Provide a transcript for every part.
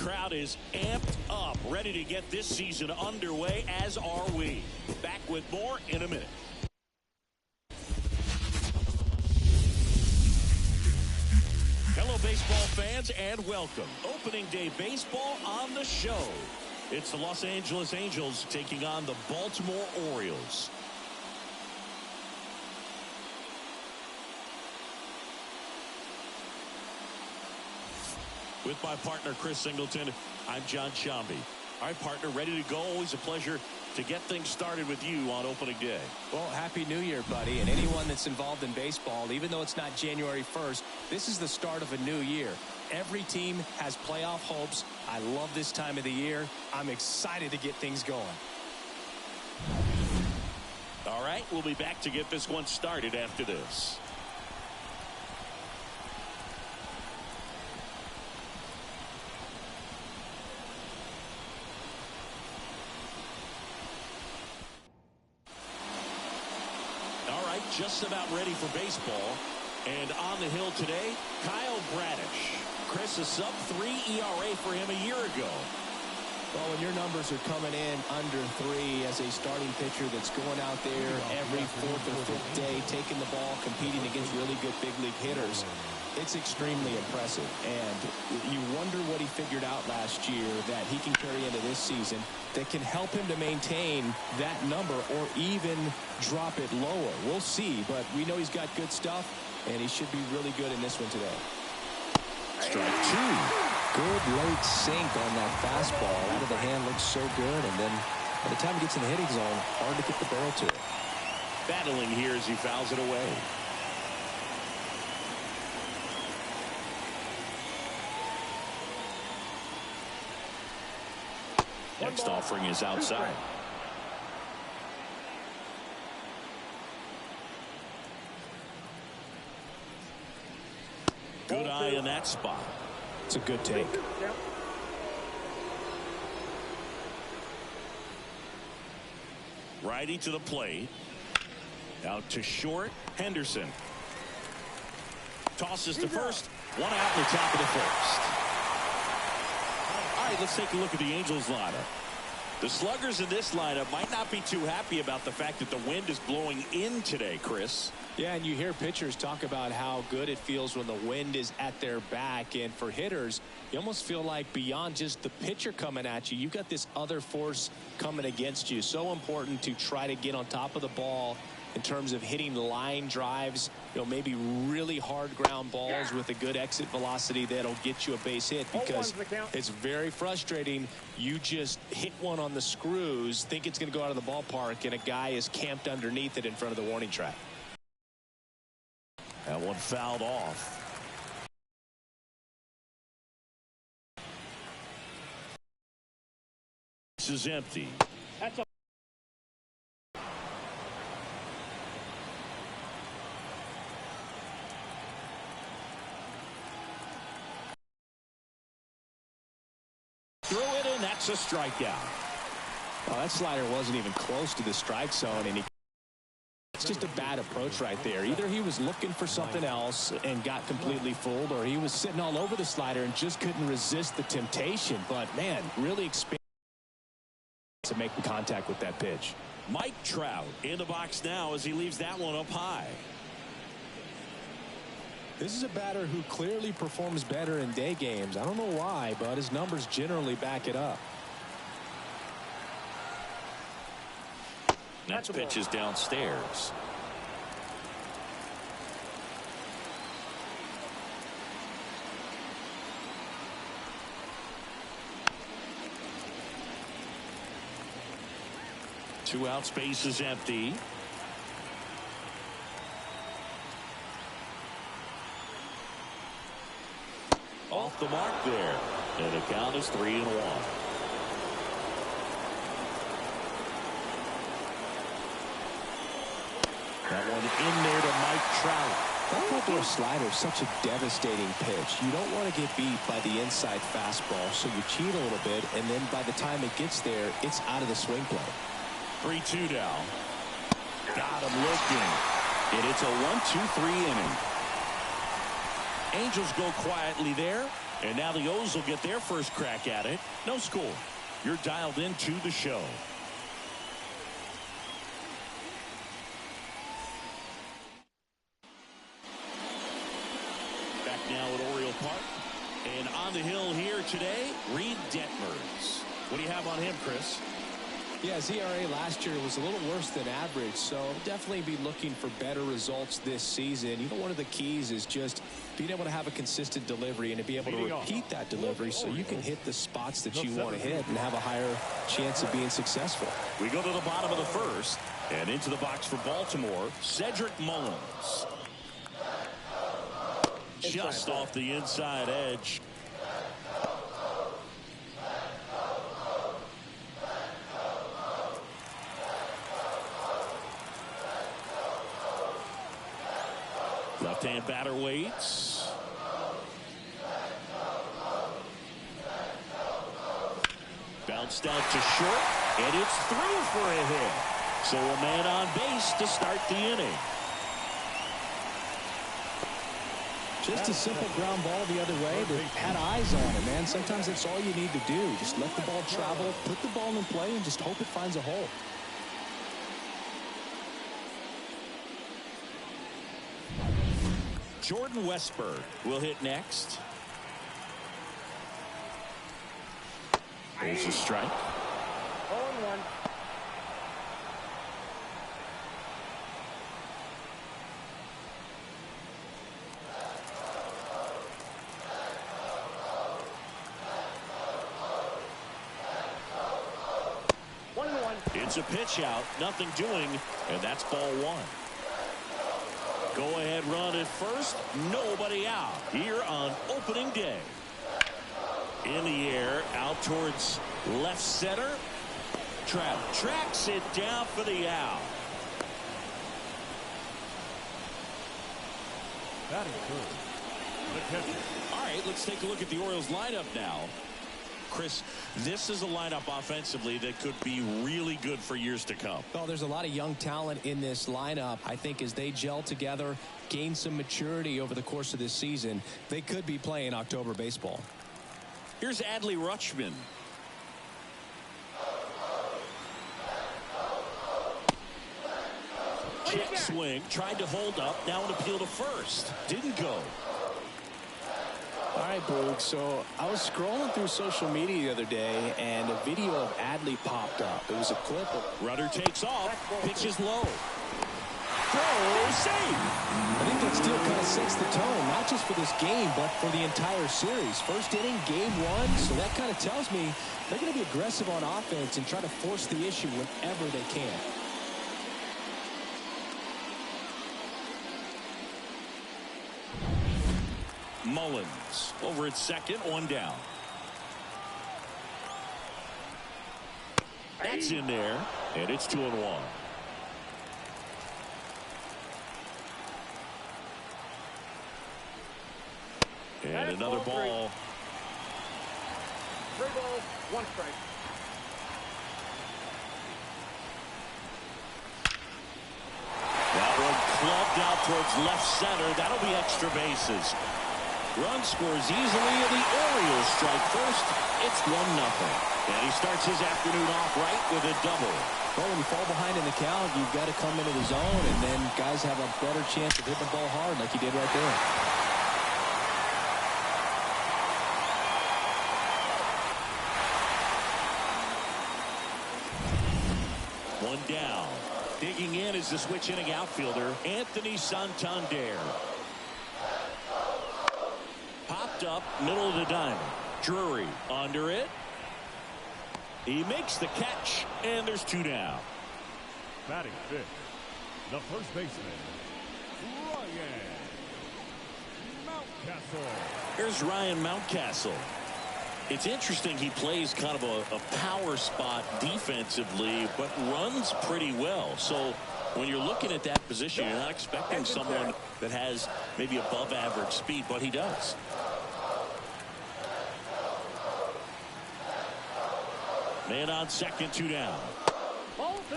crowd is amped up, ready to get this season underway, as are we. Back with more in a minute. Hello, baseball fans, and welcome. Opening day baseball on the show. It's the Los Angeles Angels taking on the Baltimore Orioles. With my partner, Chris Singleton, I'm John Shambi. All right, partner, ready to go. Always a pleasure to get things started with you on opening day. Well, Happy New Year, buddy. And anyone that's involved in baseball, even though it's not January 1st, this is the start of a new year. Every team has playoff hopes. I love this time of the year. I'm excited to get things going. All right, we'll be back to get this one started after this. Just about ready for baseball. And on the hill today, Kyle Bradish. Chris, a sub-3 ERA for him a year ago. Well, when your numbers are coming in under 3 as a starting pitcher that's going out there every 4th or 5th day, taking the ball, competing against really good big league hitters, it's extremely impressive. And you wonder what he figured out last year that he can carry into this season that can help him to maintain that number or even drop it lower. We'll see, but we know he's got good stuff, and he should be really good in this one today. Strike 2. Good late sink on that fastball. Out of the hand, looks so good, and then by the time he gets in the hitting zone, hard to get the barrel to it. Battling here as he fouls it away. Next offering is outside. Good eye in that spot. It's a good take. Righty to the plate. Out to short. Henderson. Tosses to first. One out in the top of the first. All right, let's take a look at the Angels lineup. The sluggers in this lineup might not be too happy about the fact that the wind is blowing in today, Chris. Yeah, and you hear pitchers talk about how good it feels when the wind is at their back. And for hitters, you almost feel like beyond just the pitcher coming at you, you've got this other force coming against you. So important to try to get on top of the ball in terms of hitting line drives, maybe really hard ground balls with a good exit velocity that'll get you a base hit, because it's very frustrating. You just hit one on the screws, think it's going to go out of the ballpark, and a guy is camped underneath it in front of the warning track. That one fouled off. This is empty. That's a throw it in. That's a strikeout. Well, that slider wasn't even close to the strike zone, and it's just a bad approach right there. Either he was looking for something else and got completely fooled, or he was sitting all over the slider and just couldn't resist the temptation. But, man, really expanded to make the contact with that pitch. Mike Trout in the box now as he leaves that one up high. This is a batter who clearly performs better in day games. I don't know why, but his numbers generally back it up. Next pitch is downstairs. Two out, space is empty. Off the mark there. And the count is 3-1. That one in there to Mike Trout. That outdoor slider is such a devastating pitch. You don't want to get beat by the inside fastball, so you cheat a little bit, and then by the time it gets there, it's out of the swing play. 3-2 now. Got him looking. And it's a 1-2-3 inning. Angels go quietly there. And now the O's will get their first crack at it. No score. You're dialed into the show. Back now at Oriole Park. And on the hill here today, Reed Detmers. What do you have on him, Chris? Yeah, his ERA last year was a little worse than average, so definitely be looking for better results this season. You know, one of the keys is just being able to have a consistent delivery and to be able to repeat that delivery so you can hit the spots that you want to hit and have a higher chance of being successful. We go to the bottom of the first, and into the box for Baltimore, Cedric Mullins. Just off the inside edge. Left-hand batter waits. Bounced out to short, and it's through for a hit. So a man on base to start the inning. Just a simple ground ball the other way that had eyes on it, man. Sometimes that's all you need to do. Just let the ball travel, put the ball in play, and just hope it finds a hole. Jordan Westberg will hit next. There's a strike. 0-1. It's a pitch out, nothing doing, and that's ball one. Go ahead run at first, nobody out here on opening day. In the air, out towards left center. Trout tracks it down for the out. That is good. All right, let's take a look at the Orioles lineup now. Chris, this is a lineup offensively that could be really good for years to come. Well, there's a lot of young talent in this lineup. I think as they gel together, gain some maturity over the course of this season, they could be playing October baseball. Here's Adley Rutschman. Check swing, tried to hold up, now an appeal to first. Didn't go. All right, Boog, so I was scrolling through social media the other day, and a video of Adley popped up. It was a clip of... Rudder takes off, pitches low. Throw, save! I think that still kind of sets the tone, not just for this game, but for the entire series. First inning, game one, so that kind of tells me they're going to be aggressive on offense and try to force the issue whenever they can. Mullins over at second, one down. That's in there, and it's 2-1. And another ball. 3 balls, 1 strike. That one clubbed out towards left center. That'll be extra bases. Run scores easily, and the Orioles strike first. It's 1-0. And he starts his afternoon off right with a double. Well, when you fall behind in the count, you've got to come into the zone, and then guys have a better chance of hitting the ball hard like he did right there. One down. Digging in is the switch inning outfielder, Anthony Santander. Popped up, middle of the diamond. Drury under it. He makes the catch, and there's 2 down. Batting fifth, the first baseman, Ryan Mountcastle. Here's Ryan Mountcastle. It's interesting, he plays kind of a power spot defensively, but runs pretty well. So when you're looking at that position, you're not expecting someone that has maybe above average speed, but he does. Man on second, 2 down. Ball 2.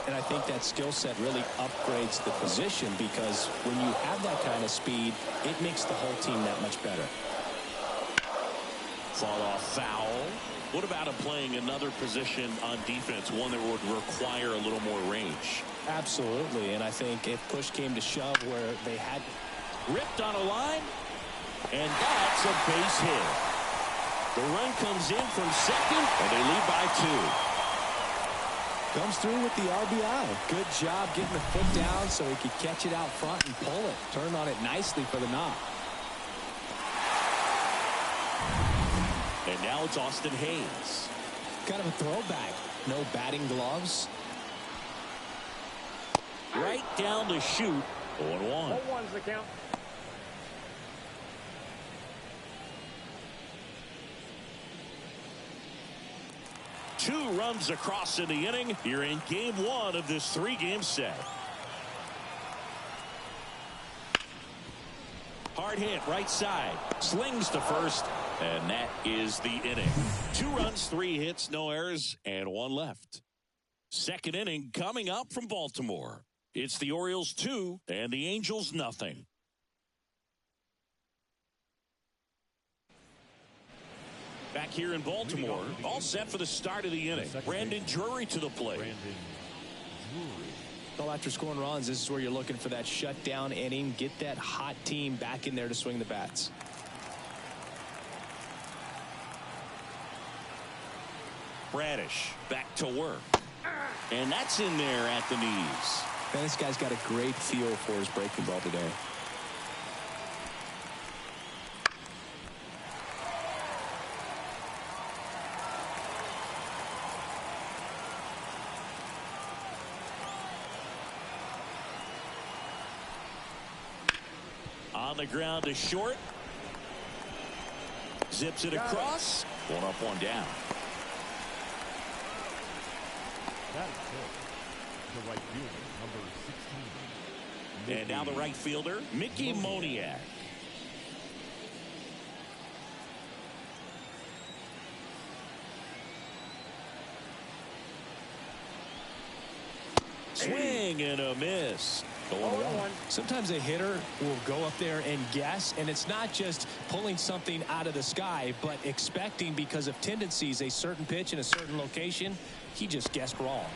And I think that skill set really upgrades the position, because when you have that kind of speed, it makes the whole team that much better. Fought off foul. What about him playing another position on defense, one that would require a little more range? Absolutely, and I think if push came to shove where they had ripped on a line, and that's a base hit. The run comes in from second, and they lead by 2. Comes through with the RBI. Good job getting the foot down so he could catch it out front and pull it. Turned on it nicely for the knock. And now it's Austin Hayes. Kind of a throwback. No batting gloves. Right down the chute. 0-1. 0-1's the count. Two runs across in the inning. You're in game 1 of this 3-game set. Hard hit right side. Slings to first. And that is the inning. 2 runs, 3 hits, no errors, and 1 left. Second inning coming up from Baltimore. It's the Orioles 2 and the Angels nothing. Back here in Baltimore, all set for the start of the inning. Brandon Drury to the plate. Well, after scoring runs, this is where you're looking for that shutdown inning. Get that hot team back in there to swing the bats. Bradish back to work. And that's in there at the knees. Man, this guy's got a great feel for his breaking ball today. On the ground to short. Zips it across. 1 up, 1 down. That is good. The right fielder, number 16. And now the right fielder, Mickey Moniak. Swing and a miss. 0-1. Sometimes a hitter will go up there and guess, and it's not just pulling something out of the sky, but expecting because of tendencies a certain pitch in a certain location. He just guessed wrong.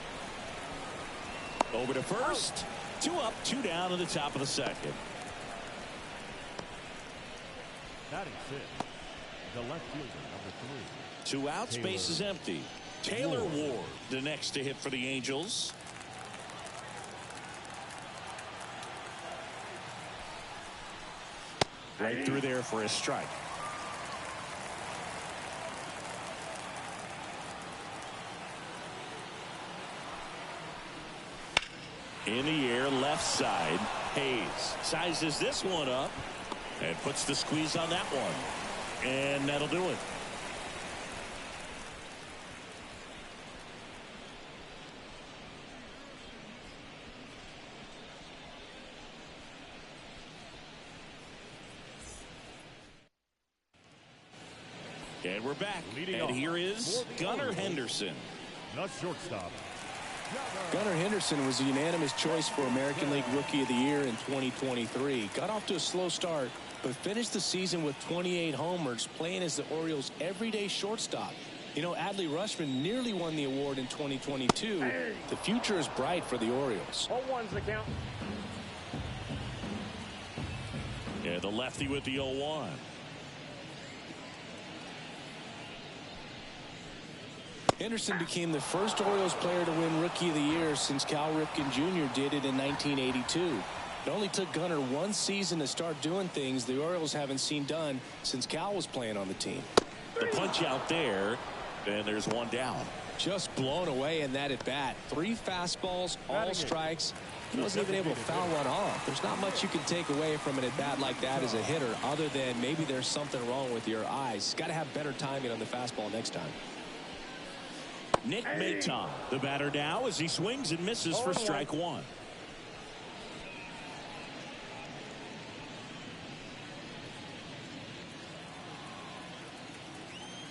Over to first. 2 up, 2 down in the top of the second. Batting 5th, the left fielder, number 3. 2 outs, base is empty. Taylor Ward, the next to hit for the Angels. Right through there for a strike. In the air, left side. Hayes sizes this one up and puts the squeeze on that one. And that'll do it. And we're back. And here is Gunnar Henderson. The shortstop. Gunnar Henderson was a unanimous choice for American League Rookie of the Year in 2023. Got off to a slow start, but finished the season with 28 homers, playing as the Orioles' everyday shortstop. You know, Adley Rutschman nearly won the award in 2022. The future is bright for the Orioles. 0-1's the count. Yeah, the lefty with the 0-1. Henderson became the first Orioles player to win Rookie of the Year since Cal Ripken Jr. did it in 1982. It only took Gunnar 1 season to start doing things the Orioles haven't seen done since Cal was playing on the team. The punch out there, and there's 1 down. Just blown away in that at bat. 3 fastballs, all strikes. He wasn't even able to foul one off. There's not much you can take away from an at bat like that as a hitter, other than maybe there's something wrong with your eyes. Got to have better timing on the fastball next time. Nick Maton, the batter now, as he swings and misses for strike 1.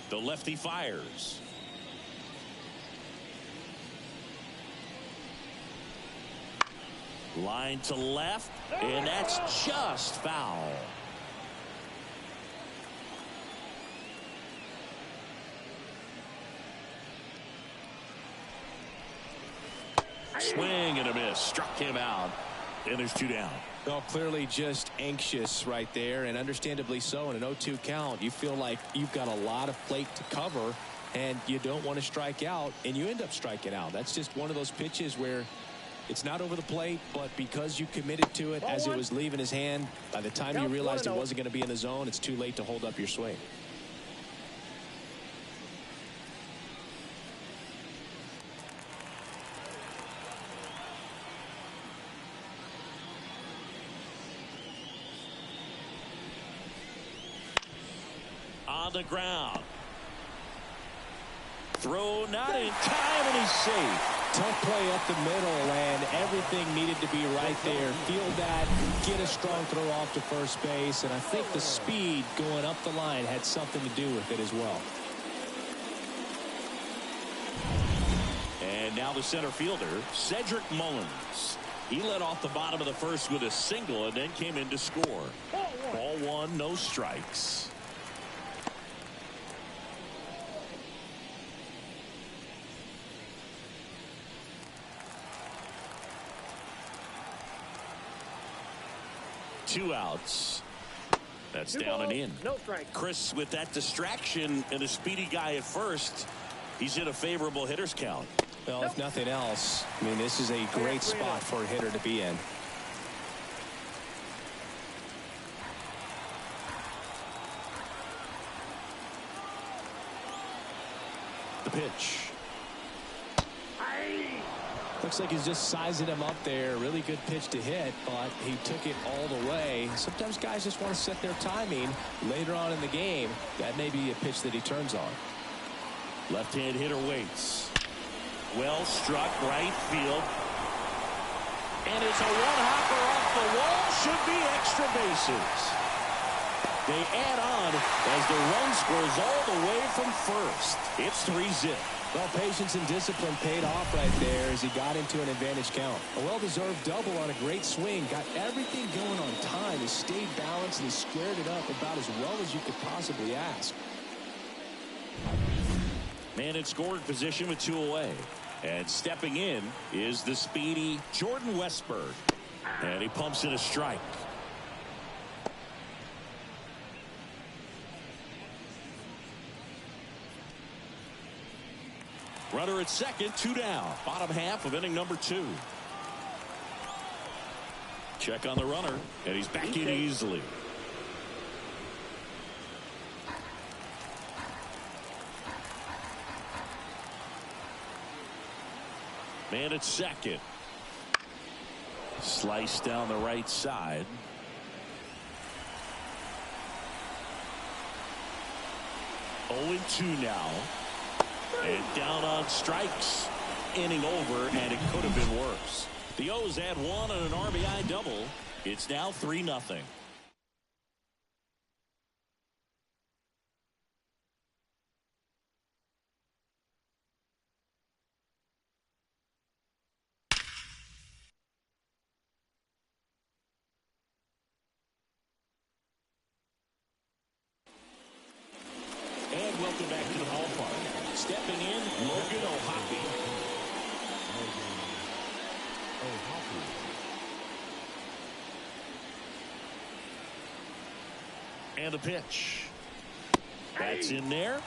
The lefty fires. Line to left, and that's just foul. Swing and a miss. Struck him out. And there's 2 down. Well, clearly just anxious right there, and understandably so. In an 0-2 count, you feel like you've got a lot of plate to cover, and you don't want to strike out, and you end up striking out. That's just one of those pitches where it's not over the plate, but because you committed to it as it was leaving his hand, by the time you realized it wasn't going to be in the zone, it's too late to hold up your swing. On the ground. Throw not in time, and he's safe. Tough play up the middle, and everything needed to be right there. Field that, get a strong throw off to first base, and I think the speed going up the line had something to do with it as well. And now the center fielder, Cedric Mullins. He led off the bottom of the first with a single and then came in to score. Ball 1, no strikes. Two outs. That's down and in. No strike. Chris, with that distraction and a speedy guy at first, he's in a favorable hitter's count. Well, if nothing else, I mean, this is a great spot for a hitter to be in. The pitch. Looks like he's just sizing him up there. Really good pitch to hit, but he took it all the way. Sometimes guys just want to set their timing later on in the game. That may be a pitch that he turns on. Left-hand hitter waits. Well struck, right field. And it's a one-hopper off the wall. Should be extra bases. They add on as the run scores all the way from first. It's 3-zip. Well, patience and discipline paid off right there as he got into an advantage count. A well-deserved double on a great swing. Got everything going on time. He stayed balanced and he squared it up about as well as you could possibly ask. Man in scoring position with 2 away. And stepping in is the speedy Jordan Westburg. And he pumps in a strike. Runner at second, 2 down. Bottom half of inning number 2. Check on the runner, and he's back in easily. Man at second. Slice down the right side. Oh, 2 now. And down on strikes. Inning over, and it could have been worse. The O's add 1 on an RBI double. It's now 3-0. And welcome back to the ballpark. Stepping in, Logan O'Hoppe. And the pitch. That's in there.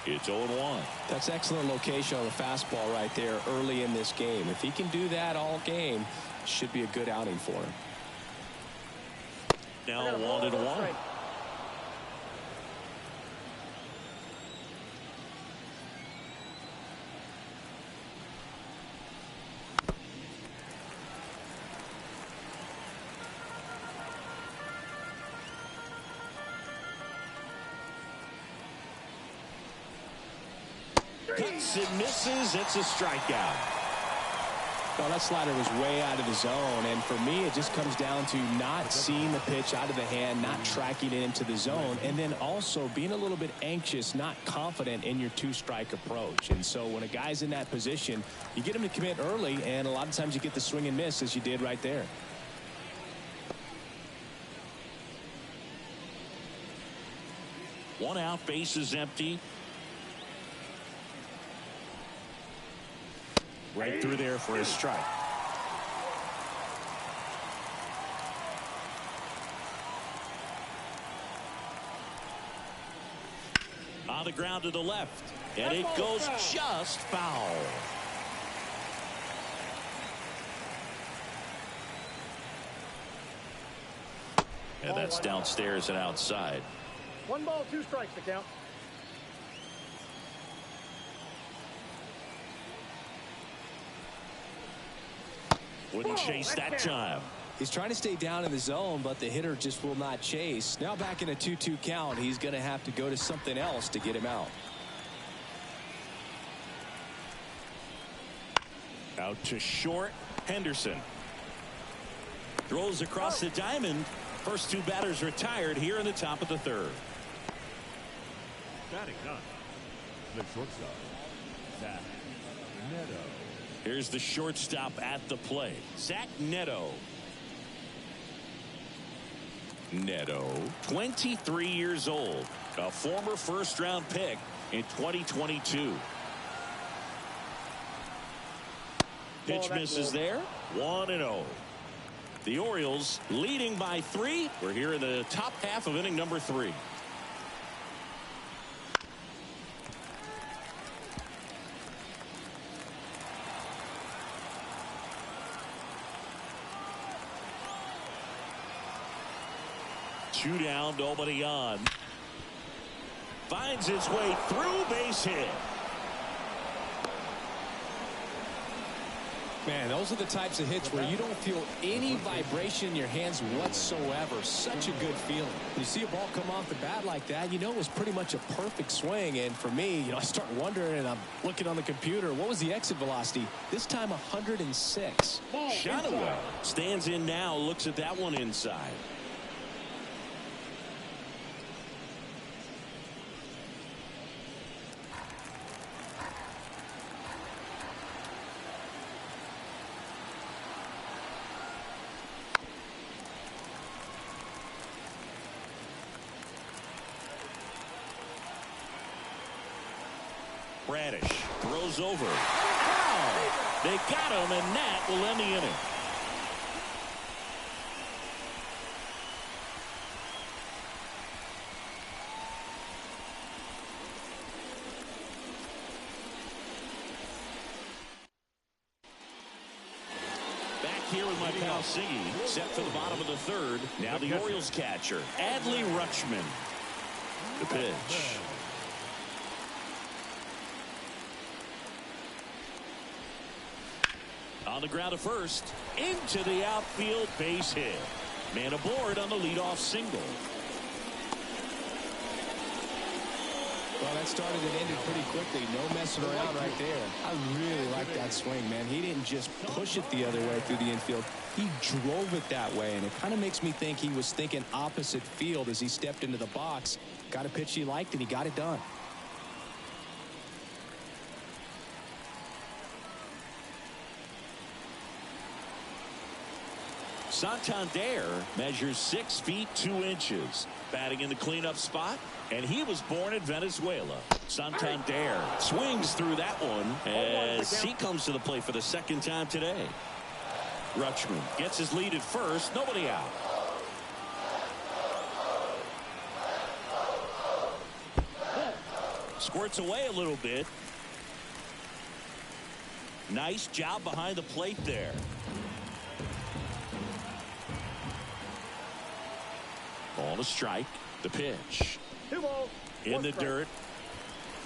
It's 0-1. That's excellent location on the fastball right there early in this game. If he can do that all game, should be a good outing for him. Now 1-1. Cuts and misses. It's a strikeout. Well, that slider was way out of the zone, and for me it just comes down to not seeing the pitch out of the hand, not tracking it into the zone, and then also being a little bit anxious, not confident in your 2-strike approach. And so when a guy's in that position, you get him to commit early, and a lot of times you get the swing and miss as you did right there. One out, base is empty. Right through there for a strike. On the ground to the left. And it goes just foul. And that's downstairs and outside. 1 ball, 2 strikes to count. Wouldn't chase that time. He's trying to stay down in the zone, but the hitter just will not chase. Now back in a 2-2 count, he's going to have to go to something else to get him out. Out to short. Henderson throws across the diamond. First 2 batters retired here in the top of the 3rd. Batting 9, the shortstop, Zach Neto. Here's the shortstop at the plate, Zach Neto. Neto, 23 years old, a former first-round pick in 2022. Pitch misses there. 1-0. The Orioles leading by 3. We're here in the top half of inning number 3. Two down, nobody on. Finds its way through, base hit. Man, those are the types of hits where you don't feel any vibration in your hands whatsoever. Such a good feeling. When you see a ball come off the bat like that, you know it was pretty much a perfect swing. And for me, I start wondering, and I'm looking on the computer, what was the exit velocity? This time 106. Shot away. Stands in now, looks at that one inside. Radish throws over. Wow. They got him, and that will end the inning. Back here with my pal Siggy, set for the bottom of the 3rd. Now the Orioles catcher, Adley Rutschman. The pitch. On the ground to first, into the outfield, base hit. Man aboard on the leadoff single. Well, that started and ended pretty quickly. No messing around right there. I really like that swing, man. He didn't just push it the other way through the infield. He drove it that way, and it kind of makes me think he was thinking opposite field as he stepped into the box. Got a pitch he liked, and he got it done. Santander measures 6 feet 2 inches. Batting in the cleanup spot, and he was born in Venezuela. Santander swings through that one as he comes to the plate for the 2nd time today. Rutschman gets his lead at first. Nobody out. Squirts away a little bit. Nice job behind the plate there. Ball to strike. The pitch. 2 balls. In the dirt.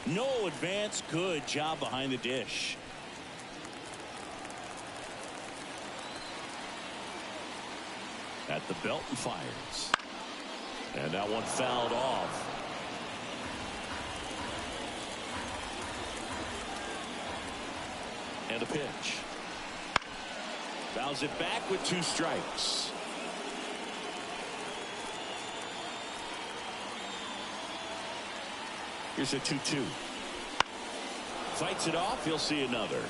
No advance. Good job behind the dish. At the belt and fires. And that one fouled off. And a pitch. Fouls it back with 2 strikes. Here's a 2-2. Fights it off. He'll see another.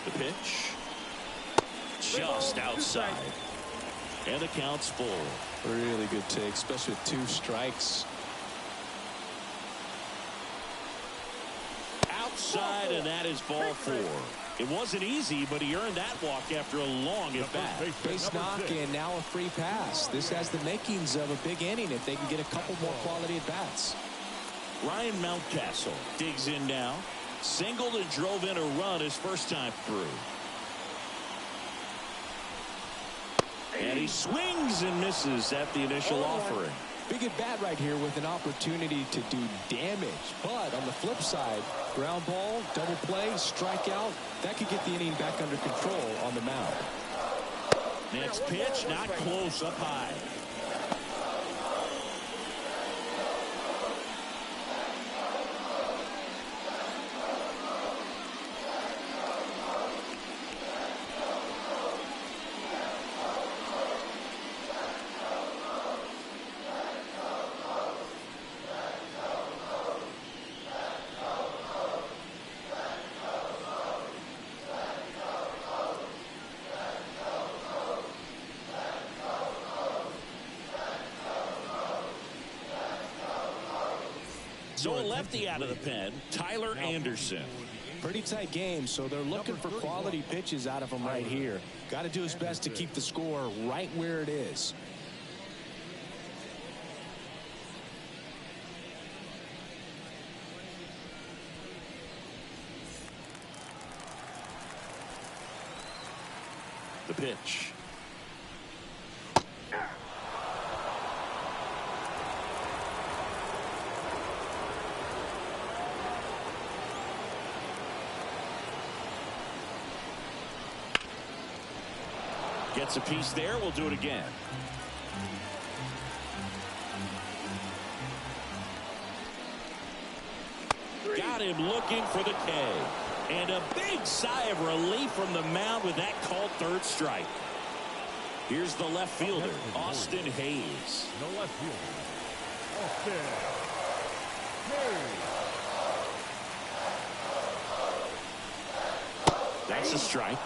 The pitch. Just outside. And the count's full. Really good take, especially with 2 strikes. Outside, and that is ball 4. It wasn't easy, but he earned that walk after a long at-bat. Base knock and now a free pass. This has the makings of a big inning if they can get a couple more quality at-bats. Ryan Mountcastle digs in now. Singled and drove in a run his first time through. And he swings and misses at the initial offering. Big at bat right here with an opportunity to do damage. But on the flip side, ground ball, double play, strikeout, that could get the inning back under control on the mound. Next pitch, not close, up high. So a lefty out of the pen, Tyler Anderson. Pretty tight game, so they're looking for quality pitches out of him right here. Got to do his best to keep the score right where it is. The pitch. Gets a piece there. We'll do it again. Got him looking for the K. And a big sigh of relief from the mound with that called third strike. Here's the left fielder, Austin Hayes. The left fielder, Austin Hayes. That's a strike.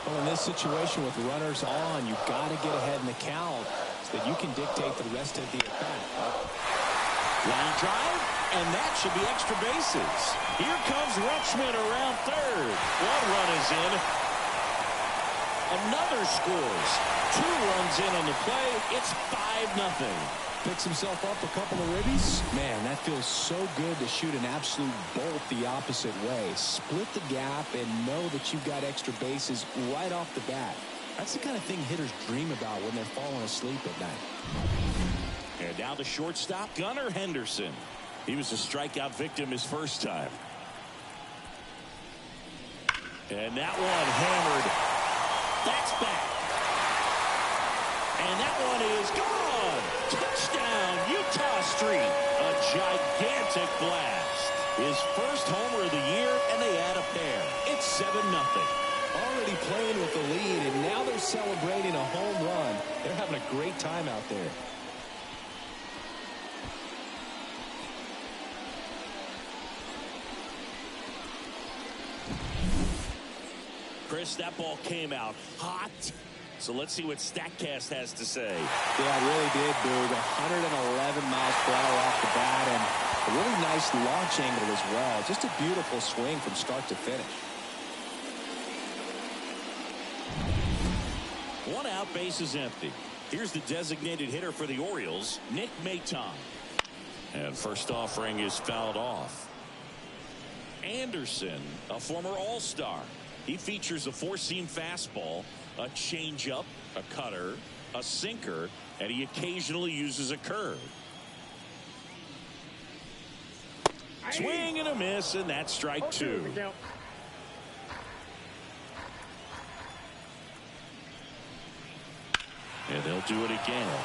Well, in this situation with runners on, you've got to get ahead in the count so that you can dictate the rest of the at-bat. Line drive, and that should be extra bases. Here comes Rutschman around third. 1 run is in. Another scores. 2 runs in on the play. It's 5-0. Picks himself up a couple of ribbies. Man, that feels so good to shoot an absolute bolt the opposite way. Split the gap and know that you've got extra bases right off the bat. That's the kind of thing hitters dream about when they're falling asleep at night. And now the shortstop, Gunnar Henderson. He was a strikeout victim his first time. And that one hammered. That's back. And that one is gone. Touchdown, Utah Street. A gigantic blast. His first homer of the year, and they add a pair. It's 7-0. Already playing with the lead, and now they're celebrating a home run. They're having a great time out there. Chris, that ball came out hot. So let's see what StatCast has to say. Yeah, it really did, Boog. 111 miles per hour off the bat, and a really nice launch angle as well. Just a beautiful swing from start to finish. 1 out, base is empty. Here's the designated hitter for the Orioles, Nick Maton. And first offering is fouled off. Anderson, a former All-Star. He features a 4-seam fastball, a changeup, a cutter, a sinker, and he occasionally uses a curve. Swing and a miss, and that's strike 2. And they'll do it again.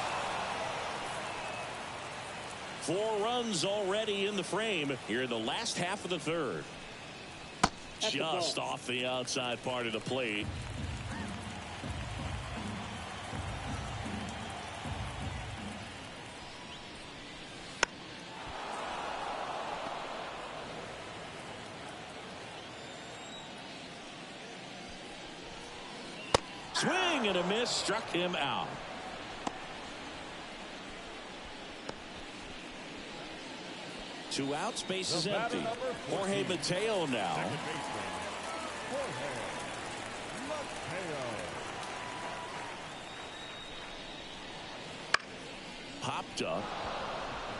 4 runs already in the frame here in the last half of the third. Just off the outside part of the plate. Swing and a miss, struck him out. 2 outs, base is The batter, empty. number 14. Jorge Mateo now. Second baseman, Jorge Mateo. Popped up.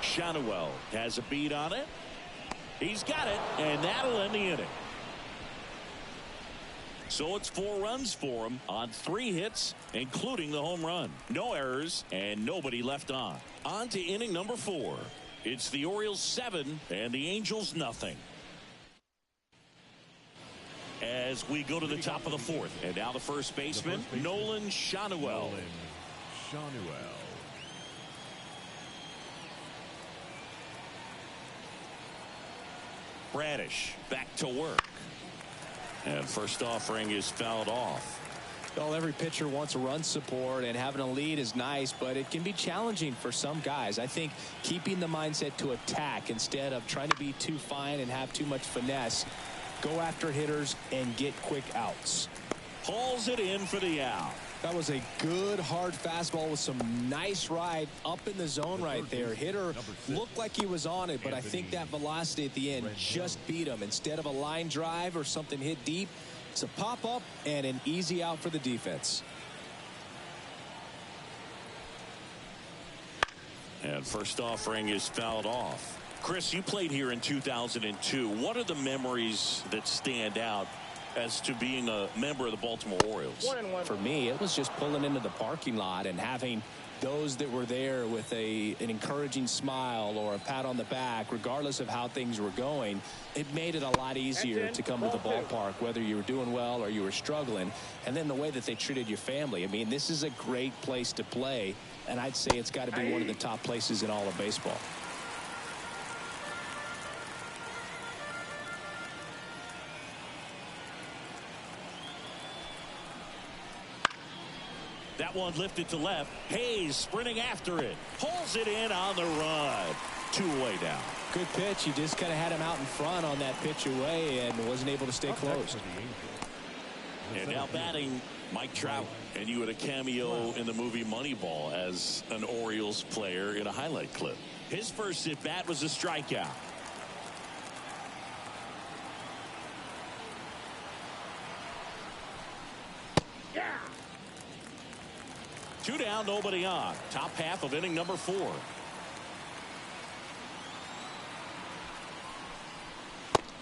Shanuel has a beat on it. He's got it, and that'll end the inning. So it's 4 runs for him on 3 hits, including the home run. No errors and nobody left on. On to inning number 4. It's the Orioles 7 and the Angels nothing. As we go to the top of the 4th, and now the first baseman, Nolan Shanuel. Nolan Shanuel. Bradish back to work. And first offering is fouled off. Well, every pitcher wants run support, and having a lead is nice, but it can be challenging for some guys. I think keeping the mindset to attack instead of trying to be too fine and have too much finesse. Go after hitters and get quick outs. Hauls it in for the out. That was a good hard fastball with some nice ride up in the zone right there. Hitter looked like he was on it, but I think that velocity at the end just beat him. Instead of a line drive or something hit deep, it's a pop up and an easy out for the defense. And first offering is fouled off. Chris, you played here in 2002. What are the memories that stand out as to being a member of the Baltimore Orioles? For me, it was just pulling into the parking lot and having those that were there with an encouraging smile or a pat on the back, regardless of how things were going. It made it a lot easier to come to the ballpark, whether you were doing well or you were struggling. And then the way that they treated your family. I mean, this is a great place to play, and I'd say it's got to be one of the top places in all of baseball. That one lifted to left. Hayes sprinting after it. Pulls it in on the run. 2 away down. Good pitch. He just kind of had him out in front on that pitch away and wasn't able to stay close. And now batting, Mike Trout. And you had a cameo in the movie Moneyball as an Orioles player in a highlight clip. His first at bat was a strikeout. Yeah. 2 down, nobody on. Top half of inning number 4.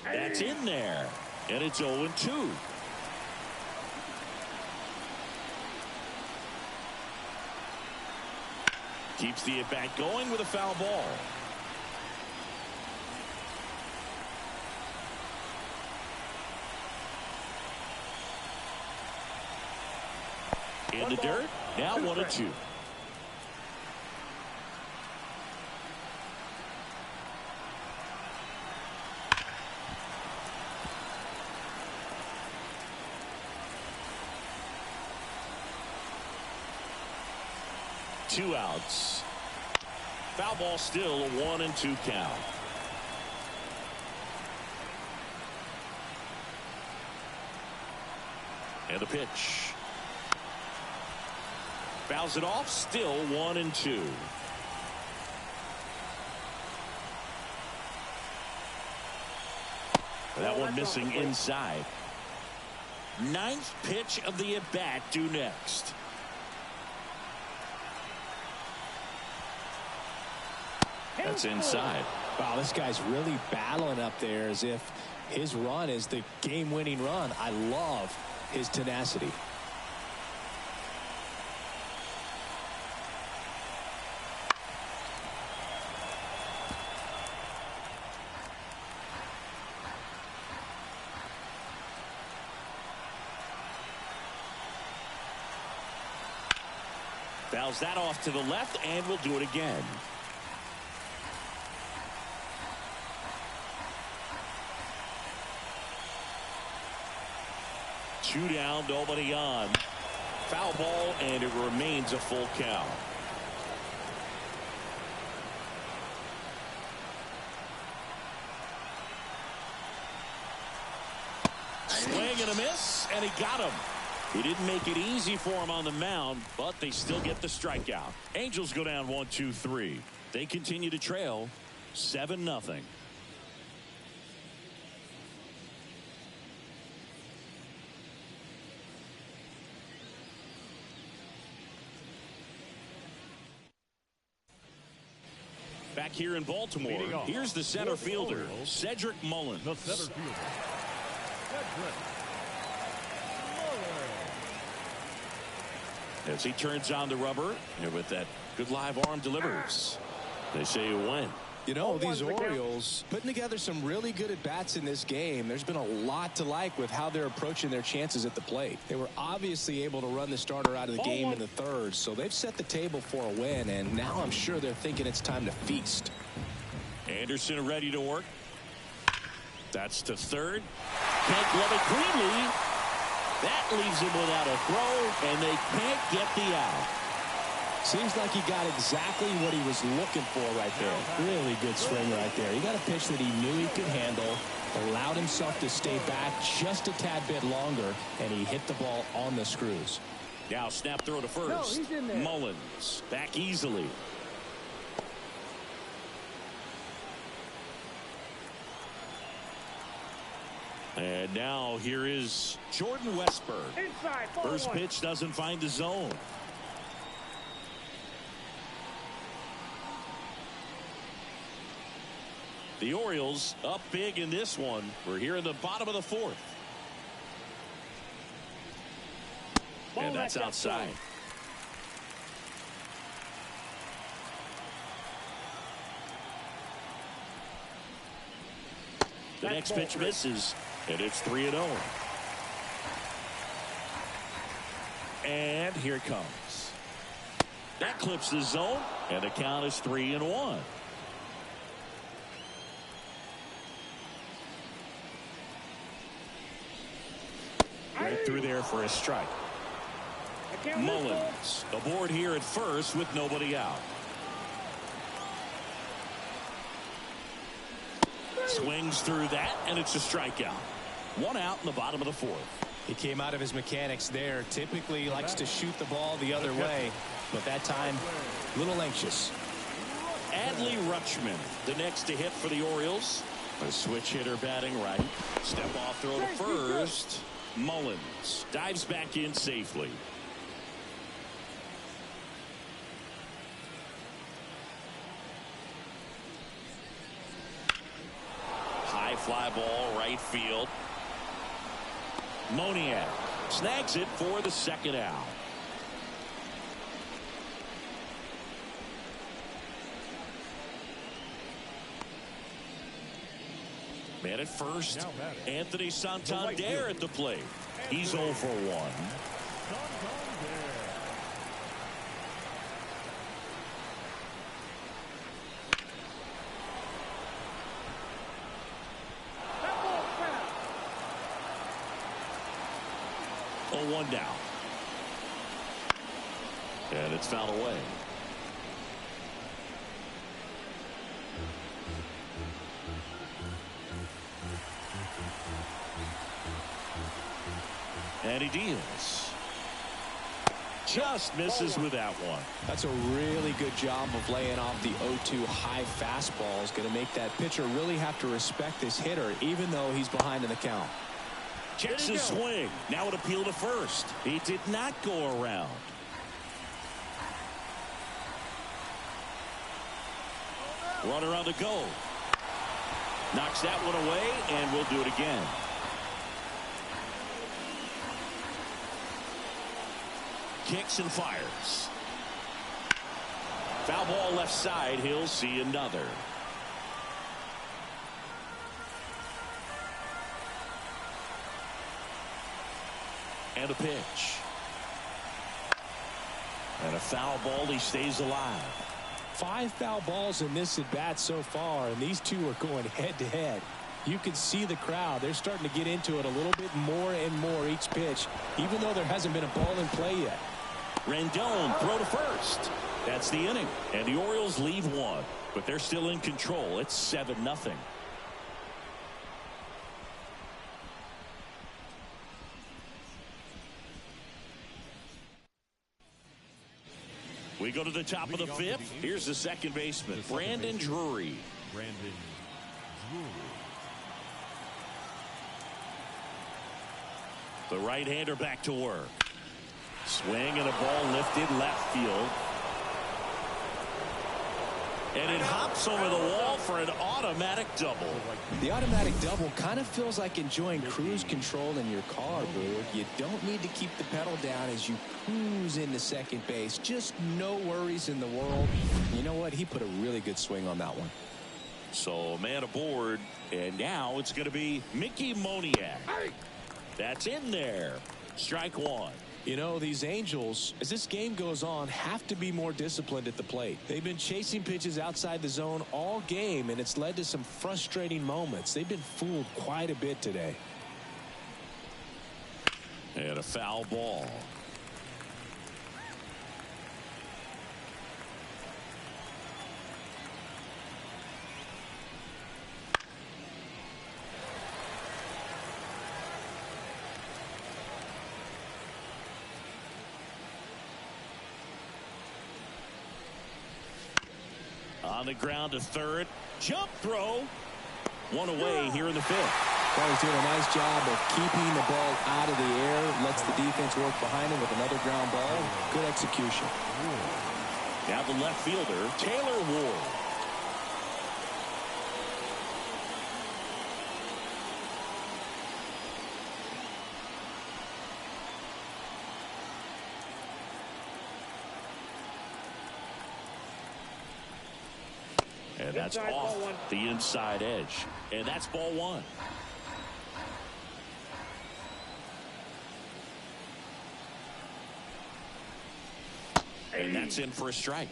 That's in there. And it's 0-2. Keeps the at-bat going with a foul ball. In the dirt. Now 1-2. Two outs. Foul ball, still a 1-2 count. And the pitch. Fouls it off, still 1-2. That one missing inside. 9th pitch of the at-bat due next. That's inside. Wow, this guy's really battling up there as if his run is the game-winning run. I love his tenacity. Fouls that off to the left, and we'll do it again. Two down, nobody on. Foul ball, and it remains a full count. Swing and a miss, and he got him. He didn't make it easy for him on the mound, but they still get the strikeout. Angels go down 1-2-3. They continue to trail 7-0. Back here in Baltimore, here's the center fielder, Cedric Mullins. The center fielder, Cedric Mullins. As he turns on the rubber, and with that good live arm delivers. They say a win. You know, these Orioles putting together some really good at-bats in this game. There's been a lot to like with how they're approaching their chances at the plate. They were obviously able to run the starter out of the game in the third, so they've set the table for a win, and now I'm sure they're thinking it's time to feast. Anderson ready to work. That's to third. Can't glove it cleanly. That leaves him without a throw, and they can't get the out. Seems like he got exactly what he was looking for right there. Really good swing right there. He got a pitch that he knew he could handle, allowed himself to stay back just a tad bit longer, and he hit the ball on the screws. Now snap throw to first. Mullins back easily. And now here is Jordan Westburg. Inside, First pitch doesn't find the zone. The Orioles up big in this one. We're here in the bottom of the fourth. And that's outside. The next pitch misses, and it's 3-0. And here it comes. That clips the zone, and the count is 3-1. Right through there for a strike. Mullins aboard here at first with nobody out. Swings through that, and it's a strikeout. One out in the bottom of the fourth. He came out of his mechanics there. Typically likes to shoot the ball the other way, but that time a little anxious. Adley Rutschman, the next to hit for the Orioles. A switch hitter batting right. Step off throw to first. Mullins dives back in safely. High fly ball right field. Moniak snags it for the second out. Man at first, Anthony Santander at the plate. He's 0 for 1. Oh, 1 down. And it's fouled away. And he deals. Just misses with that one. That's a really good job of laying off the 0-2 high fastball. Is going to make that pitcher really have to respect this hitter, even though he's behind in the count. Checks his swing. Now an appeal to first. He did not go around. Runner on the go. Knocks that one away, and we'll do it again. Kicks and fires. Foul ball left side. He'll see another. And a pitch. And a foul ball. He stays alive. 5 foul balls in this at bat so far, and these two are going head to head. You can see the crowd. They're starting to get into it a little bit more and more each pitch, even though there hasn't been a ball in play yet. Rendon throw to first. That's the inning. And the Orioles leave one, but they're still in control. It's 7-0. We go to the top of the fifth. Here's the second baseman, Brandon Drury. Brandon Drury. The right-hander back to work. Swing and a ball lifted left field. And it hops over the wall for an automatic double. The automatic double kind of feels like enjoying cruise control in your car, Boo. You don't need to keep the pedal down as you cruise into second base. Just no worries in the world. You know what? He put a really good swing on that one. So man aboard, and now it's going to be Mickey Moniak. That's in there. Strike one. You know, these Angels, as this game goes on, have to be more disciplined at the plate. They've been chasing pitches outside the zone all game, and it's led to some frustrating moments. They've been fooled quite a bit today. And a foul ball. On the ground to third. Jump throw. One away here in the fifth. Well, he's doing a nice job of keeping the ball out of the air. Lets the defense work behind him with another ground ball. Good execution. Now the left fielder, Taylor Ward. And that's Inside, off ball one. the inside edge. And that's ball one. And that's in for a strike.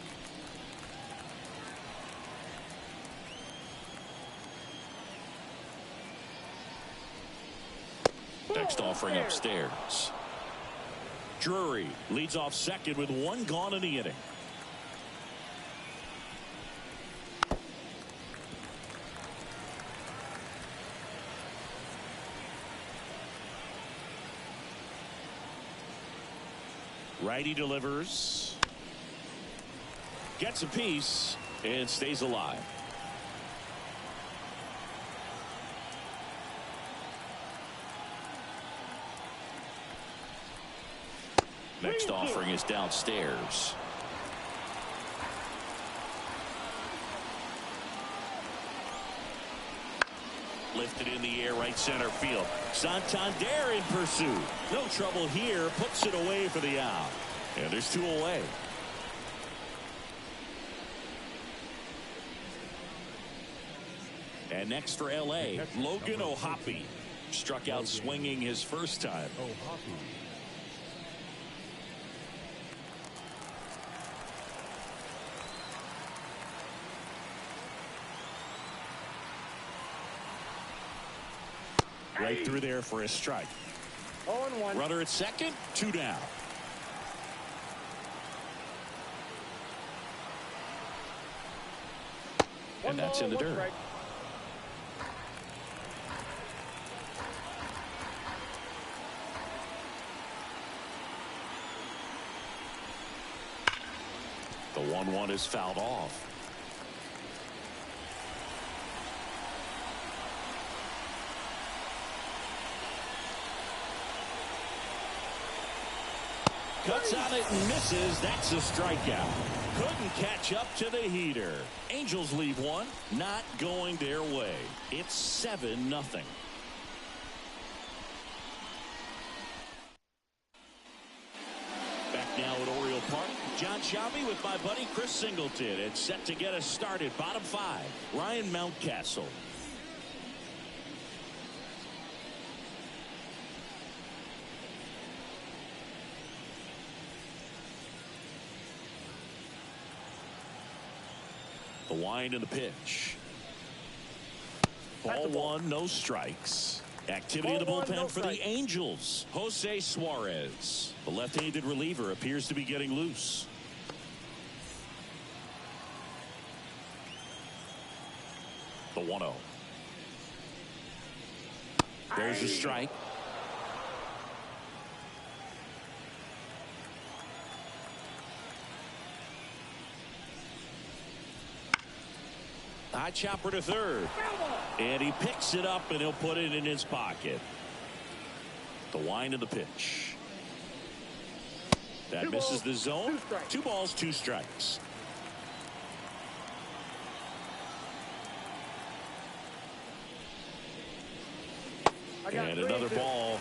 Next offering upstairs. Drury leads off second with one gone in the inning. Righty delivers. Gets a piece and stays alive. Next offering is downstairs. Lifted in the air, right center field. Santander in pursuit. No trouble here. Puts it away for the out. And there's two away. And next for L.A., Logan O'Hoppe. Struck out swinging his first time. Right through there for a strike. 0-1. Runner at second, two down. And that's in the dirt. Strike. The 1-1 is fouled off. Cuts on it and misses. That's a strikeout. Couldn't catch up to the heater. Angels leave one. Not going their way. It's 7-0. Back now at Oriole Park. John Shelby with my buddy Chris Singleton. It's set to get us started. Bottom five. Ryan Mountcastle. The wind and the pitch. Ball one, no strikes. Activity in the bullpen for the Angels. Jose Suarez. The left-handed reliever appears to be getting loose. The 1-0. There's a strike. High chopper to third. And he picks it up and he'll put it in his pocket. The wind of the pitch. That misses the zone. 2 balls, 2 strikes. And another ball.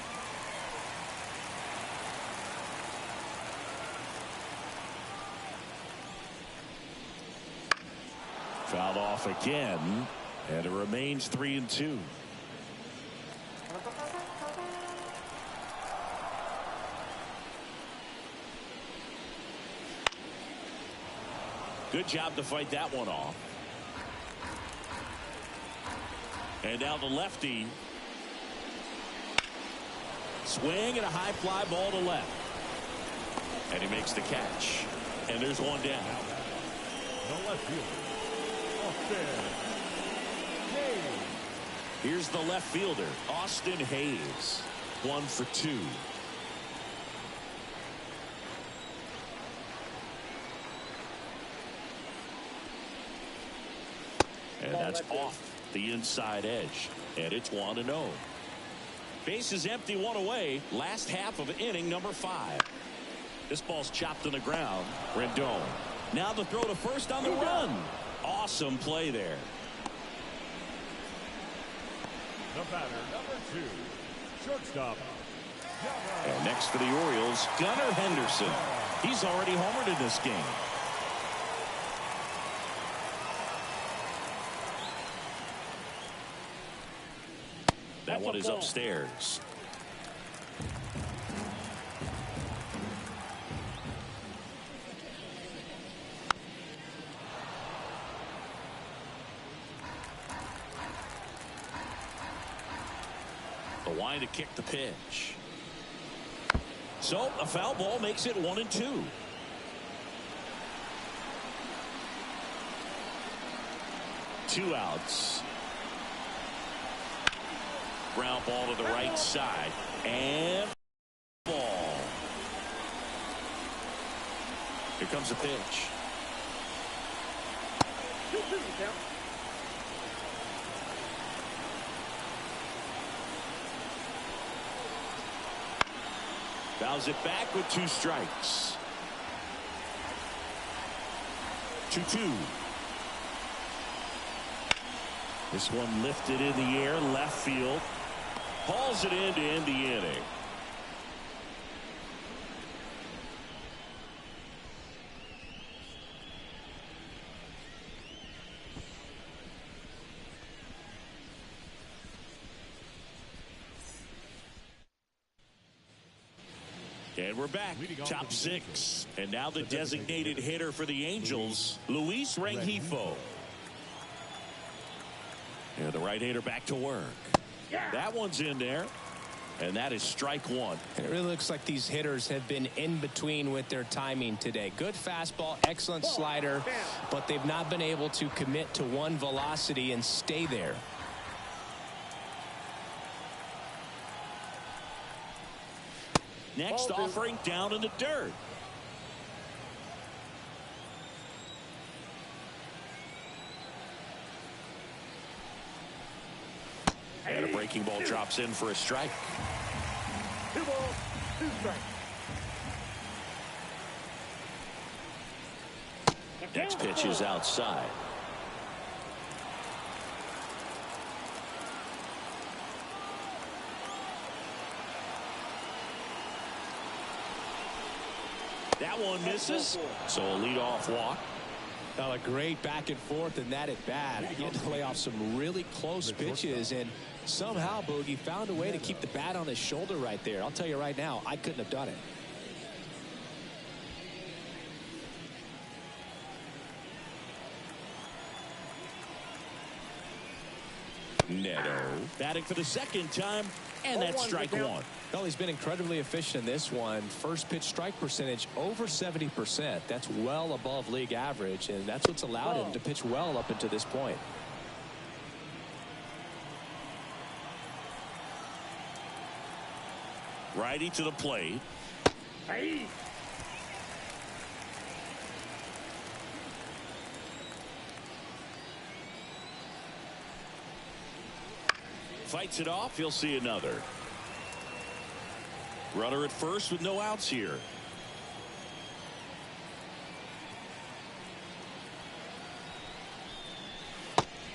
Fouled off again, and it remains 3-2. Good job to fight that one off. And now the lefty. Swing and a high fly ball to left. And he makes the catch. And there's one down. The left fielder. Off there. Hayes. Here's the left fielder, Austin Hayes. 1 for 2. And that's off the inside edge. And it's 1-0. Base is empty, 1 away. Last half of inning number 5. This ball's chopped on the ground. Rendon. Now the throw to first on the run. Awesome play there. The batter, number 2, shortstop. And next for the Orioles, Gunnar Henderson. He's already homered in this game. That one is upstairs. The wind to kick the pitch. So a foul ball makes it 1-2. Two outs. Ground ball to the right side. And ball. Here comes the pitch. 2-2 count. Fouls it back with 2 strikes. 2-2. This one lifted in the air, left field. Hauls it in to end the inning. And we're back. Top 6. And now the designated hitter for the Angels, Luis Rengifo. And the right-hander back to work. That one's in there. And that is strike 1. It really looks like these hitters have been in between with their timing today. Good fastball, excellent slider, but they've not been able to commit to one velocity and stay there. Next offering down in the dirt. And a breaking ball drops in for a strike. 2 balls, 2 strikes. Next pitch is outside. That one misses. So a leadoff walk. Now a great back and forth in that at bat. He had to lay off some really close pitches, and somehow Boogie found a way to keep the bat on his shoulder right there. I'll tell you right now, I couldn't have done it. Neto batting for the second time, and that's strike 1. Well, he's been incredibly efficient in this one. First pitch strike percentage over 70%. That's well above league average, and that's what's allowed him to pitch well up until this point. Righty to the plate. Hey. fights it off. He'll see another. Runner at first with no outs here.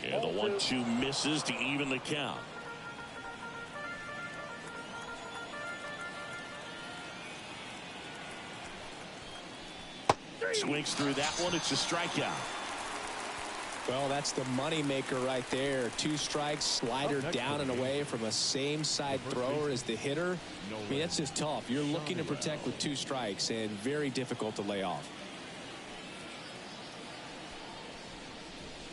And the 1-2 misses to even the count. Swings through that one. It's a strikeout. Well, that's the money maker right there. 2 strikes, slider down and away from a same side thrower as the hitter. I mean, that's just tough. You're looking to protect with 2 strikes and very difficult to lay off.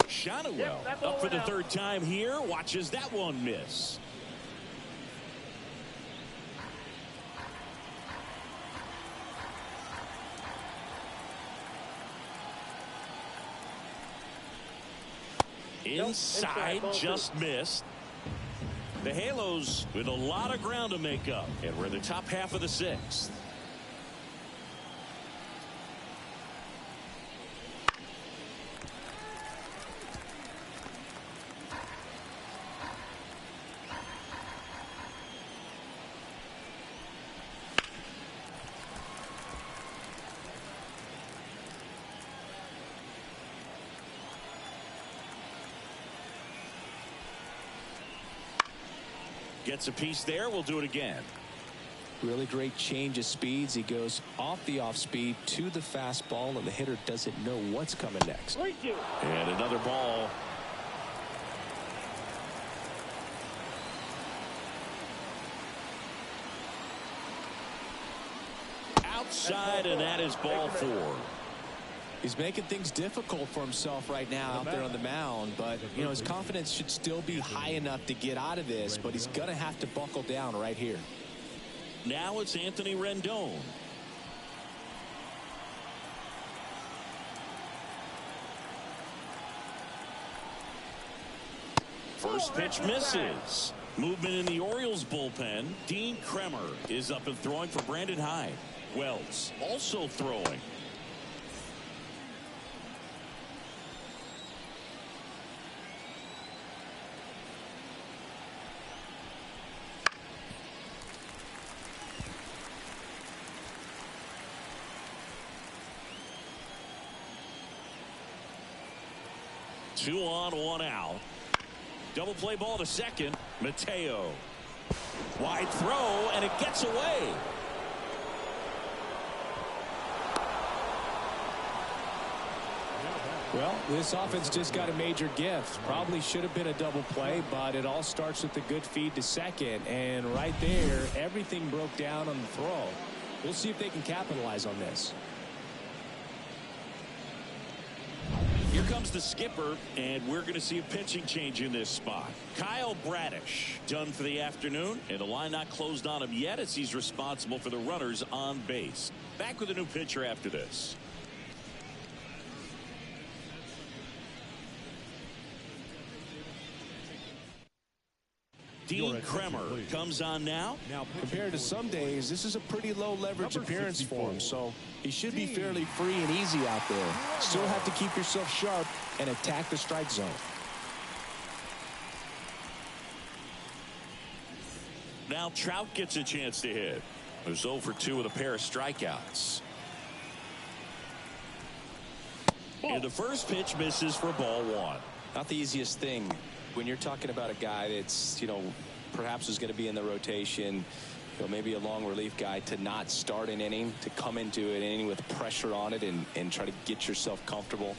Shotwell up for the 3rd time here. Watches that one miss. Inside, just missed. The Halos with a lot of ground to make up, and we're in the top half of the 6th. Gets a piece there. We'll do it again. Really great change of speeds. He goes off the off speed to the fastball, and the hitter doesn't know what's coming next. And another ball. Outside, and that is ball 4. He's making things difficult for himself right now out there on the mound, but you know his confidence should still be high enough to get out of this, but he's gonna have to buckle down right here. Now it's Anthony Rendon. First pitch misses. Movement in the Orioles bullpen. Dean Kremer is up and throwing for Brandon Hyde. Wells also throwing. Two on, one out. Double play ball to second. Mateo. Wide throw, and it gets away. Well, this offense just got a major gift. Probably should have been a double play, but it all starts with a good feed to second. And right there, everything broke down on the throw. We'll see if they can capitalize on this. Here comes the skipper, and we're going to see a pitching change in this spot. Kyle Bradish done for the afternoon, and the line not closed on him yet as he's responsible for the runners on base. Back with a new pitcher after this. Dean Kremer comes on now. Compared to some days, this is a pretty low leverage appearance for him, so he should be fairly free and easy out there. Still have to keep yourself sharp and attack the strike zone. Now Trout gets a chance to hit. There's 0 for 2 with a pair of strikeouts. And the first pitch misses for ball 1. Not the easiest thing when you're talking about a guy that's, you know, perhaps is going to be in the rotation, you know, maybe a long relief guy, to not start an inning, to come into an inning with pressure on it and try to get yourself comfortable.